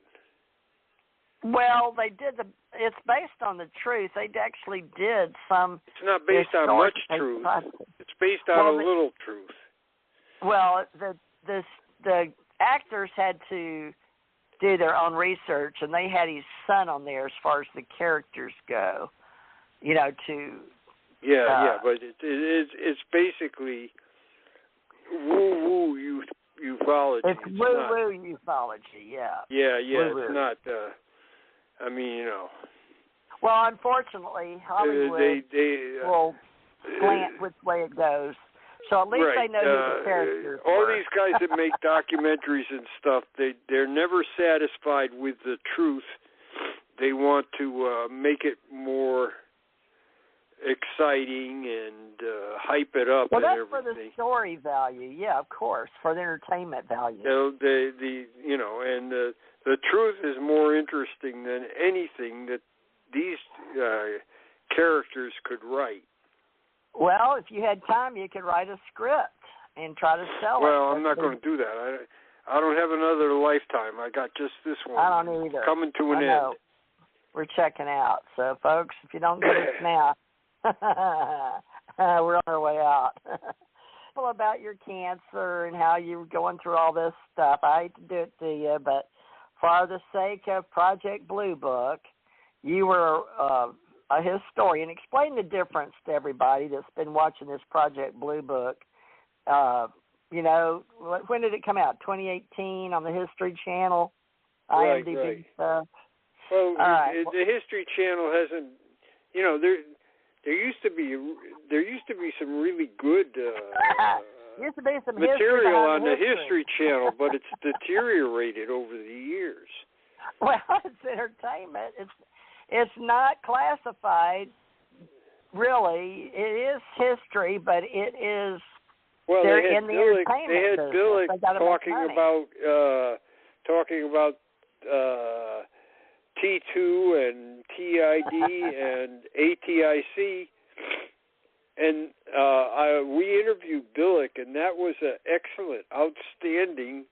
Well, they did it's based on the truth. They actually did some. It's not based on much truth. It's based on a little truth. Well, the actors had to do their own research, and they had his son on there as far as the characters go. You know, but it's basically woo ufology. It's woo ufology, yeah. Yeah, woo-woo. It's not. I mean, you know. Well, unfortunately, Hollywood will slant which way it goes. So at least they know who the characters all were. these guys that make documentaries and stuff, they're never satisfied with the truth. They want to make it more exciting and hype it up. Well, and that's for the story value, yeah, of course, for the entertainment value. So the truth is more interesting than anything that these characters could write. Well, if you had time, you could write a script and try to sell it. Well, I'm not going to do that. I don't have another lifetime. I got just this one. I don't either. Coming to an end. We're checking out. So, folks, if you don't get us now, we're on our way out. About your cancer and how you're going through all this stuff. I hate to do it to you, but for the sake of Project Blue Book, you were a historian. Explain the difference to everybody that's been watching this Project Blue Book. You know, when did it come out? 2018 on the History Channel, IMDb stuff. Well, the History Channel hasn't. You know, there used to be some really good used to be some material on the History Channel, but it's deteriorated over the years. Well, it's entertainment. It's not classified, really. It is history, but it is. Well, they're in the entertainment They had Billick talking about T2 and TID and ATIC, and we interviewed Billick, and that was an excellent, outstanding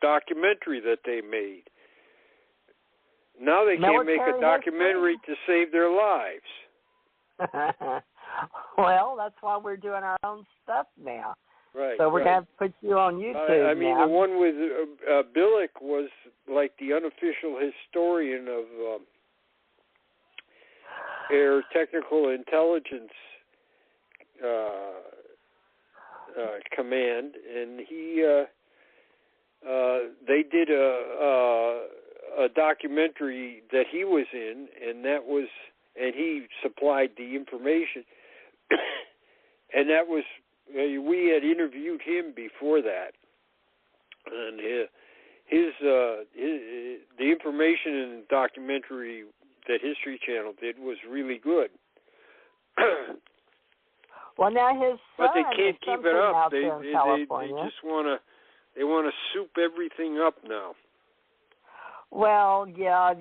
documentary that they made. Now they can't make a documentary to save their lives. Well, that's why we're doing our own stuff now. Right. So we're going to have to put you on YouTube I mean, now. the one with Billick was like the unofficial historian of Air Technical Intelligence Command, and they did a documentary that he was in, and he supplied the information, and that was. We had interviewed him before that, and the information in the documentary that History Channel did was really good. Well, now his son, but they can't keep it up. They just want to soup everything up now. Well, yeah,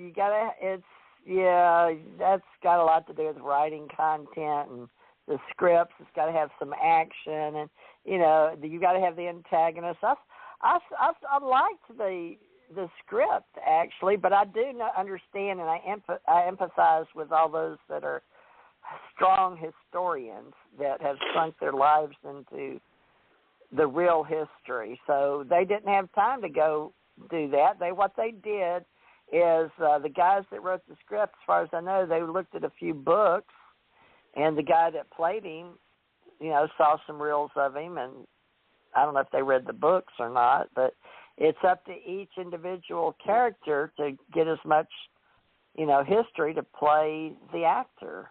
that's got a lot to do with writing content and the scripts. It's got to have some action, and you got to have the antagonist. I liked the script actually, but I do not understand, and I empathize with all those that are strong historians that have sunk their lives into the real history. So they didn't have time to go do that. What they did is the guys that wrote the script, as far as I know, they looked at a few books. And the guy that played him, saw some reels of him and I don't know if they read the books or not, but it's up to each individual character to get as much, history to play the actor.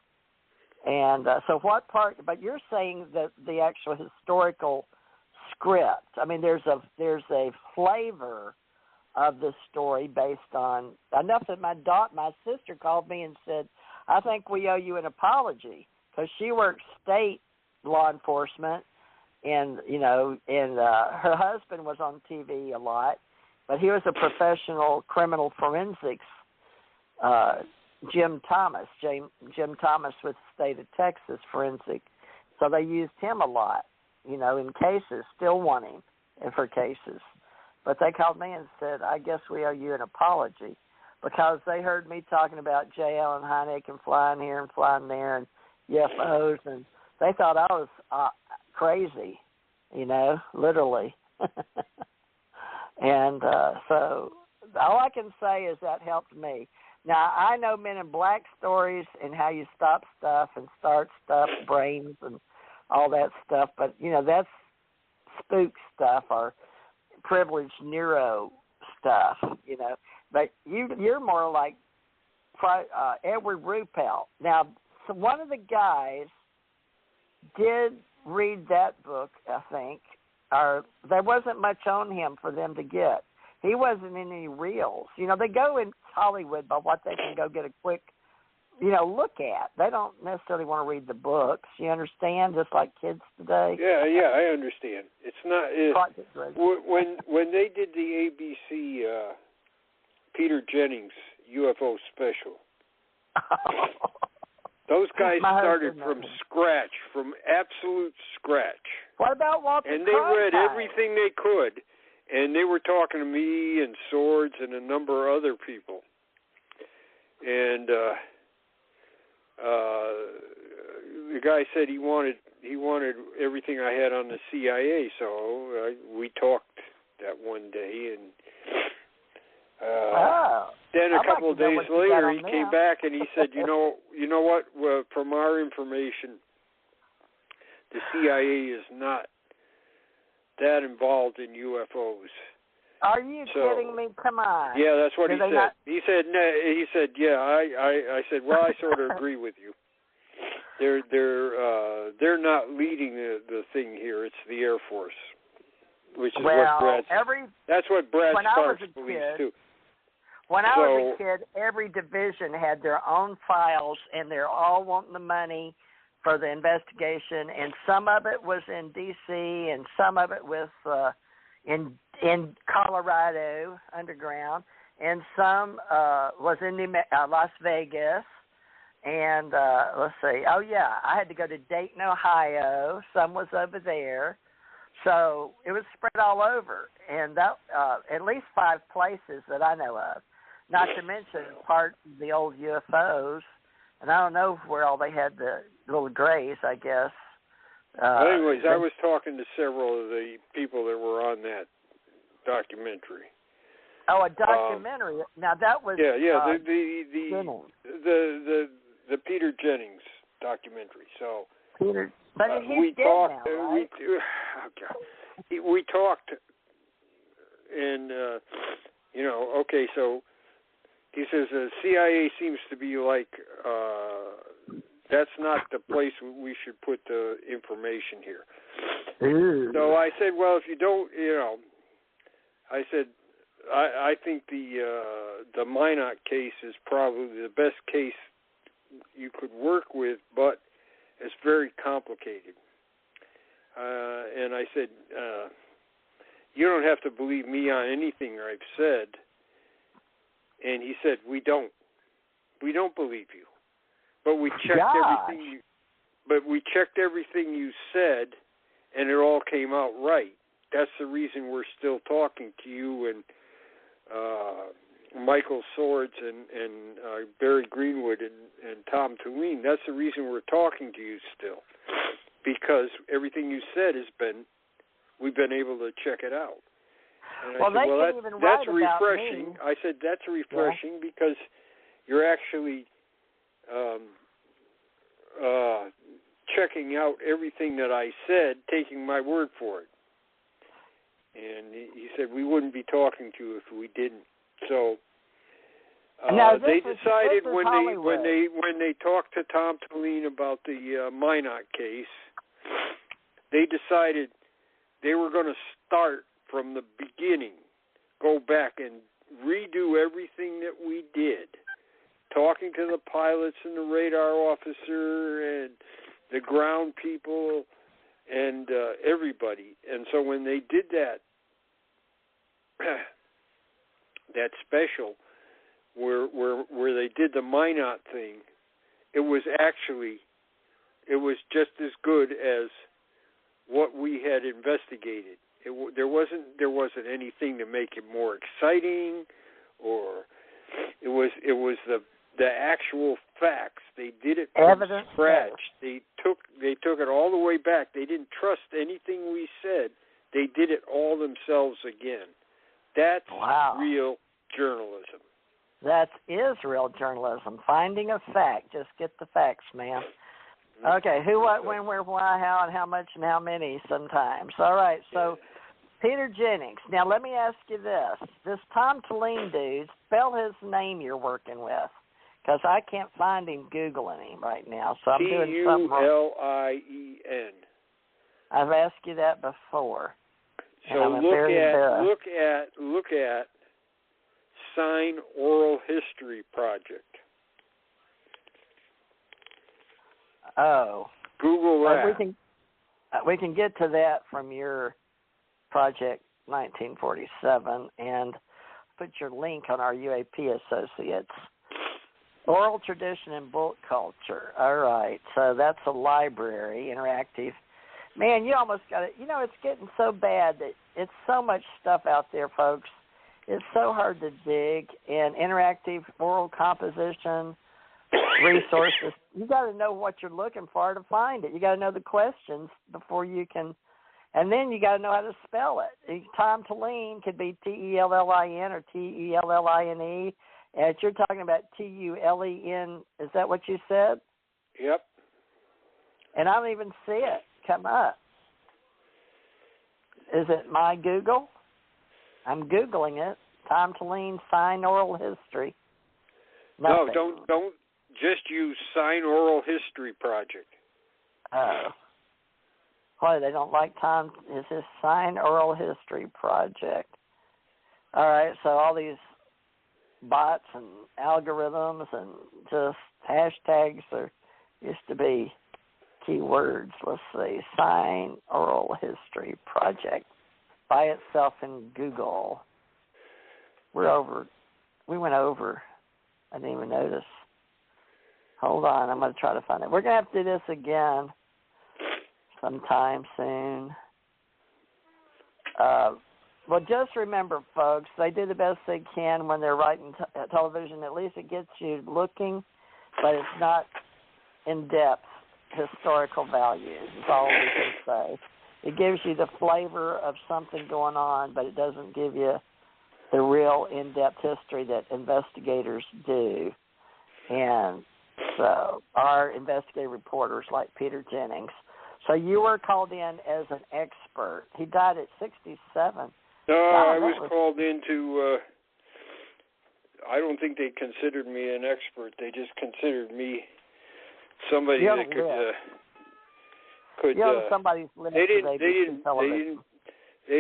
And so what part, but you're saying that the actual historical script, I mean, there's a flavor of the story based on, enough that my sister called me and said, I think we owe you an apology, because she works state law enforcement, and her husband was on TV a lot, but he was a professional criminal forensics, Jim Thomas with the state of Texas forensic, so they used him a lot, in cases, still want him for cases. But they called me and said, I guess we owe you an apology, because they heard me talking about J. Allen Hynek and flying here and flying there and UFOs, and they thought I was crazy, literally. And so all I can say is that helped me. Now, I know Men in Black stories and how you stop stuff and start stuff, brains and all that stuff, but, that's spook stuff or privileged neuro stuff, But you're more like Edward Ruppelt. Now, so one of the guys did read that book, I think, or there wasn't much on him for them to get. He wasn't in any reels. They go in Hollywood by what they can go get a quick, look at. They don't necessarily want to read the books. You understand? Just like kids today. Yeah, I understand. It's not when they did the ABC Peter Jennings UFO special. Those guys started from scratch, from absolute scratch. What about Walter And they read everything they could, and they were talking to me and Swords and a number of other people. And the guy said he wanted everything I had on the CIA, so we talked that one day, and then a couple of days later he came back and he said, you know what? From our information, the CIA is not that involved in UFOs. Are you kidding me? Come on. Yeah, that's what he said. He said, yeah. I said, well, I sort of agree with you. They're not leading the thing here. It's the Air Force, which is that's what Brad Sparks believes too. When I was a kid, every division had their own files, and they're all wanting the money for the investigation, and some of it was in D.C., and some of it was in Colorado underground, and some was in Las Vegas, and let's see, I had to go to Dayton, Ohio. Some was over there, so it was spread all over, and that at least 5 places that I know of. Not to mention part of the old UFOs, and I don't know where all they had the little grays, I guess. Anyways, I was talking to several of the people that were on that documentary. Oh, a documentary. Now that was the Peter Jennings documentary. So Peter, but we dead talked. Now, right? We talked, and okay, so. He says the CIA seems to be like, that's not the place we should put the information here. Ooh. So I said, well, if you don't, I said, I think the Minot case is probably the best case you could work with, but it's very complicated. And I said, you don't have to believe me on anything I've said. And he said, we don't believe you, but we checked everything. We checked everything you said, and it all came out right. That's the reason we're still talking to you and Michael Swords and Barry Greenwood and Tom Tulane. That's the reason we're talking to you still, because everything you said we've been able to check it out. And I said, that's refreshing. I said, that's refreshing because you're actually checking out everything that I said, taking my word for it. said we wouldn't be talking to you if we didn't. So they decided when they talked to Tom Tulane about the Minot case, they decided they were going to start from the beginning, go back and redo everything that we did, talking to the pilots and the radar officer and the ground people and everybody. And so when they did that special where they did the Minot thing, it was just as good as what we had investigated. There wasn't anything to make it more exciting, or it was the actual facts. They did it from scratch. They took it all the way back. They didn't trust anything we said. They did it all themselves again. That's real journalism. That is real journalism. Finding a fact. Just get the facts, man. Okay, who, what, when, where, why, how, and how much, and how many sometimes. All right, so Peter Jennings. Now, let me ask you this. This Tom Tulane dude, spell his name you're working with, because I can't find him Googling him right now, so I'm doing something wrong. Tulien. I've asked you that before. So look at Sign Oral History Project. Oh. Google that. We can get to that from your Project 1947 and put your link on our UAP Associates. Oral Tradition and Book Culture. All right. So that's a library, interactive. Man, you almost got it. You know, it's getting so bad that it's so much stuff out there, folks. It's so hard to dig. And interactive oral composition, resources. You got to know what you're looking for to find it. You got to know the questions before you can, and then you got to know how to spell it. Tom Tulane could be Tellin or Telline. And you're talking about Tulen. Is that what you said? Yep. And I don't even see it come up. Is it my Google? I'm Googling it. Tom Tulane, Sign Oral History. Nothing. No, don't. Just use Sign Oral History Project. Oh. Why, they don't like Tom? Is this Sign Oral History Project? All right, so all these bots and algorithms and just hashtags, there used to be keywords. Let's see. Sign Oral History Project. By itself in Google. We went over. I didn't even notice. Hold on, I'm going to try to find it. We're going to have to do this again sometime soon. Well, just remember, folks, they do the best they can when they're writing television. At least it gets you looking, but it's not in-depth historical values. Is all we can say. It gives you the flavor of something going on, but it doesn't give you the real in-depth history that investigators do. And so our investigative reporters like Peter Jennings. So you were called in as an expert. He died at 67. No, I was called in to, I don't think they considered me an expert. They just considered me somebody that could somebody's they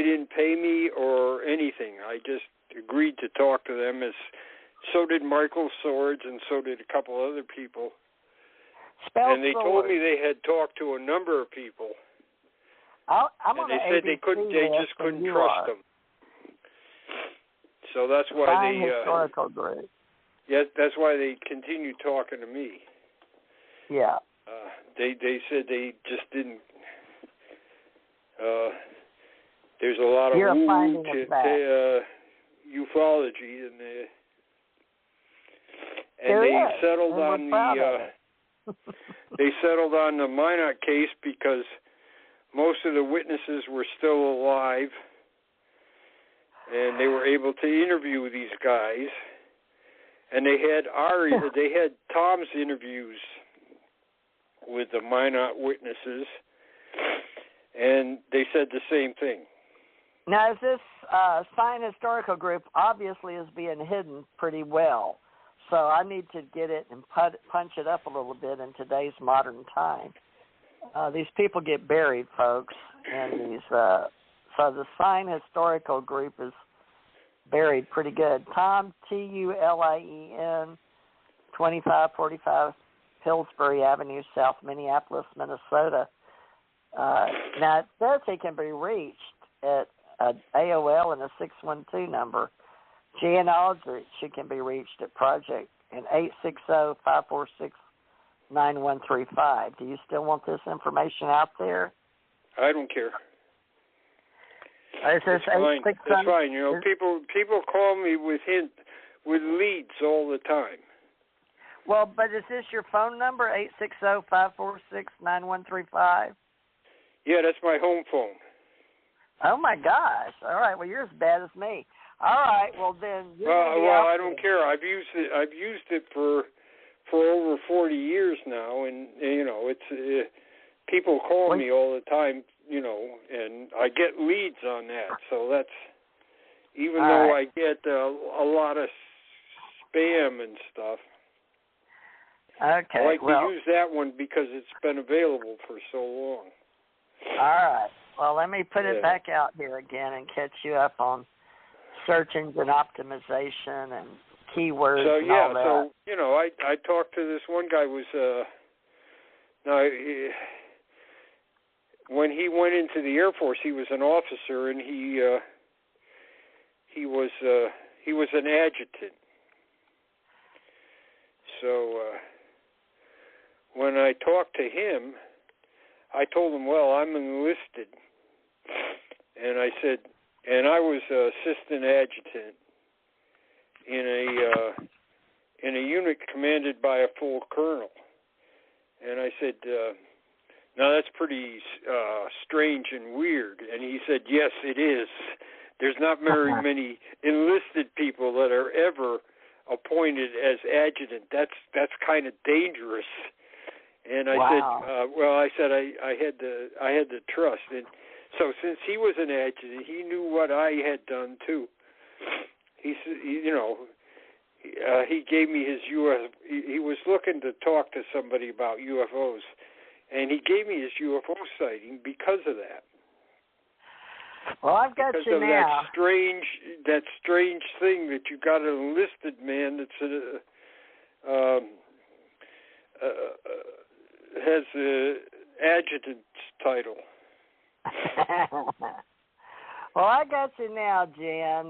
didn't pay me or anything. I just agreed to talk to them. So did Michael Swords, and so did a couple other people. And they told me they had talked to a number of people. And they said they just couldn't trust them. So that's why historical group. Yeah, that's why they continued talking to me. Yeah. They said they just didn't. There's a lot of ufology, and they settled on they settled on the Minot case because most of the witnesses were still alive, and they were able to interview these guys, and they had Tom's interviews with the Minot witnesses, and they said the same thing. Now, this Sign Historical Group obviously is being hidden pretty well, so I need to get it and punch it up a little bit in today's modern time. These people get buried, folks, and these. So the Sign Historical Group is buried pretty good. Tom, Tullien, 2545 Pillsbury Avenue, South Minneapolis, Minnesota. Now, it says he can be reached at AOL and a 612 number. Jan Aldrich, she can be reached at Project in 860-546-9135. Do you still want this information out there? I don't care. It's fine. It's fine. You know, people call me with leads all the time. Well, but is this your phone number, 860-546-9135? Yeah, that's my home phone. Oh my gosh! All right, well you're as bad as me. All right, well then. Well, I don't care. I've used it for over 40 years now, and you know, it's people call me all the time, you know, and I get leads on that. So that's though I get a lot of spam and stuff. Okay. I like to use that one because it's been available for so long. All right. Well, let me put it back out here again and catch you up on search engine optimization and keywords and all that. So you know, I talked to this one guy when he went into the Air Force, he was an officer, and he was an adjutant. So when I talked to him, I told him, well, I'm enlisted, and I said, and I was assistant adjutant in a unit commanded by a full colonel, and I said, now that's pretty strange and weird, and he said, yes, it is. There's not very many enlisted people that are ever appointed as adjutant. That's kind of dangerous. And I said, I had the trust, and so since he was an adjutant, he knew what I had done too. He gave me his UFO. He was looking to talk to somebody about UFOs, and he gave me his UFO sighting because of that. Well, I've got because you of now. That strange thing that you got an enlisted man that's has an adjutant's title. Well, I got you now, Jan.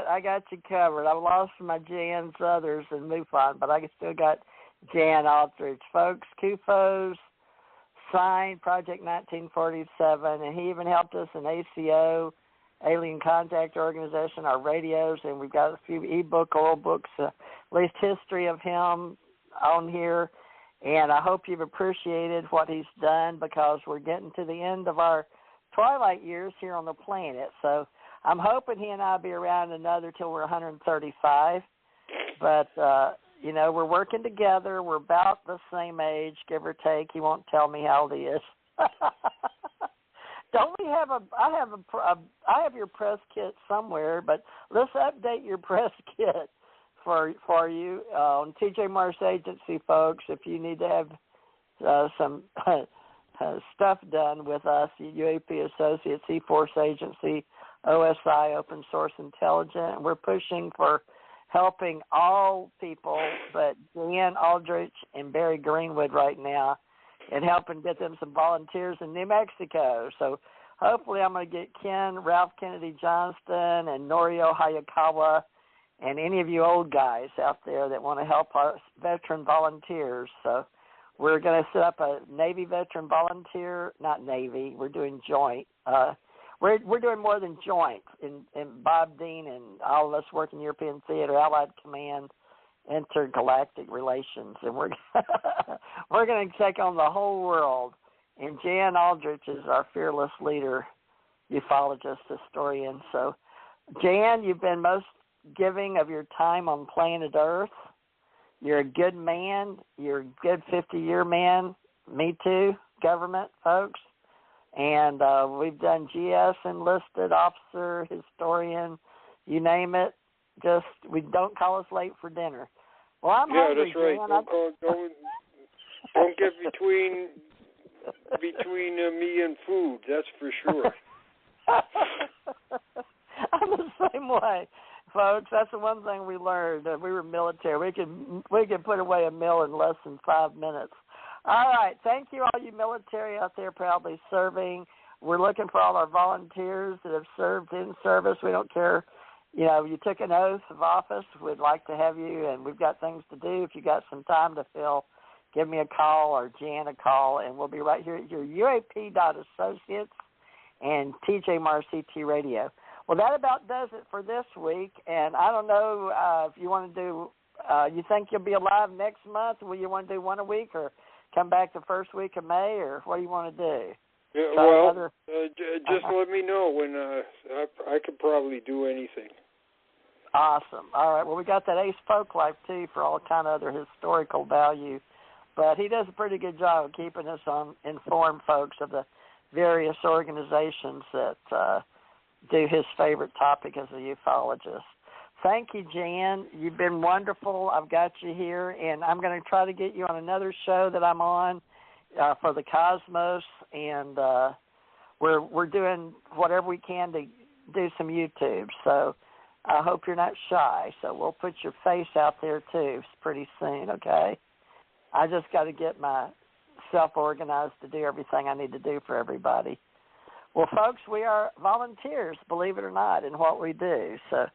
I got you covered. I've lost my Jan's others and MUFON, but I still got Jan Aldrich. Folks, CUFOS, signed Project 1947, and he even helped us in ACO, Alien Contact Organization, our radios, and we've got a few e-book, oral books, at least history of him on here. And I hope you've appreciated what he's done, because we're getting to the end of our twilight years here on the planet. So I'm hoping he and I will be around another till we're 135. But, you know, we're working together. We're about the same age, give or take. He won't tell me how old he is. Don't we have I have your press kit somewhere, but let's update your press kit for you on TJ Morse Agency, folks. If you need to have some stuff done with us, UAP Associates, E-Force Agency, OSI, Open Source Intelligence. We're pushing for helping all people but Jan Aldrich and Barry Greenwood right now, and helping get them some volunteers in New Mexico. So hopefully I'm going to get Ken, Ralph Kennedy Johnston, and Norio Hayakawa, and any of you old guys out there that want to help our veteran volunteers. So we're going to set up a Navy veteran volunteer, not Navy, we're doing joint. We're doing more than joint, and Bob Dean and all of us work in European Theater, Allied Command, Intergalactic Relations, and we're going to take on the whole world. And Jan Aldrich is our fearless leader, ufologist, historian. So, Jan, you've been most giving of your time on planet Earth. You're a good man. You're a good 50-year man. Me too, government folks. And we've done GS, enlisted officer, historian, you name it. Just we don't call us late for dinner. Well, I'm hungry, that's right. Jan. Don't get between me and food. That's for sure. I'm the same way, folks. That's the one thing we learned. We were military. We could put away a meal in less than 5 minutes. All right. Thank you, all you military out there proudly serving. We're looking for all our volunteers that have served in service. We don't care. You know, you took an oath of office. We'd like to have you, and we've got things to do. If you got some time to fill, give me a call or Jan a call, and we'll be right here at your UAP.associates and TJ Mars CT Radio. Well, that about does it for this week, and I don't know if you want to do, you think you'll be alive next month? Will you want to do one a week or come back the first week of May, or what do you want to do? Yeah, just let me know when I could probably do anything. Awesome. All right. Well, we got that Ace Folklife, too, for all kind of other historical value. But he does a pretty good job of keeping us informed, folks, of the various organizations that do his favorite topic as a ufologist. Thank you, Jan. You've been wonderful. I've got you here, and I'm going to try to get you on another show that I'm on for the Cosmos, and we're doing whatever we can to do some YouTube. So I hope you're not shy. So we'll put your face out there, too, pretty soon, okay? I just got to get myself organized to do everything I need to do for everybody. Well, folks, we are volunteers, believe it or not, in what we do. So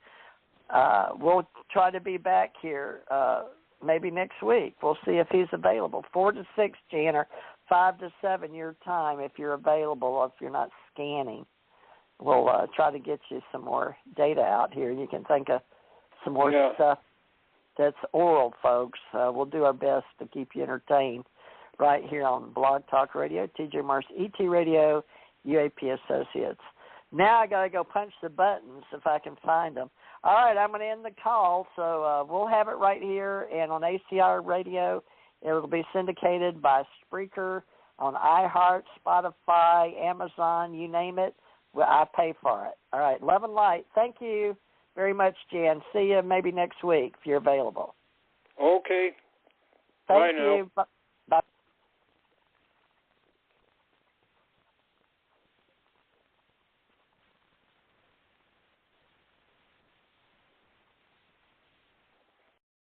we'll try to be back here maybe next week. We'll see if he's available. 4 to 6, Jan, or 5 to 7 your time if you're available or if you're not scanning. We'll try to get you some more data out here. You can think of some more stuff that's oral, folks. We'll do our best to keep you entertained right here on Blog Talk Radio, TJ Mars ET Radio, UAP Associates. Now I got to go punch the buttons if I can find them. All right, I'm going to end the call, so we'll have it right here, and on ACIR Radio, it will be syndicated by Spreaker, on iHeart, Spotify, Amazon, you name it. Well, I pay for it. All right, love and light. Thank you very much, Jan. See you maybe next week if you're available. Okay. Thank you.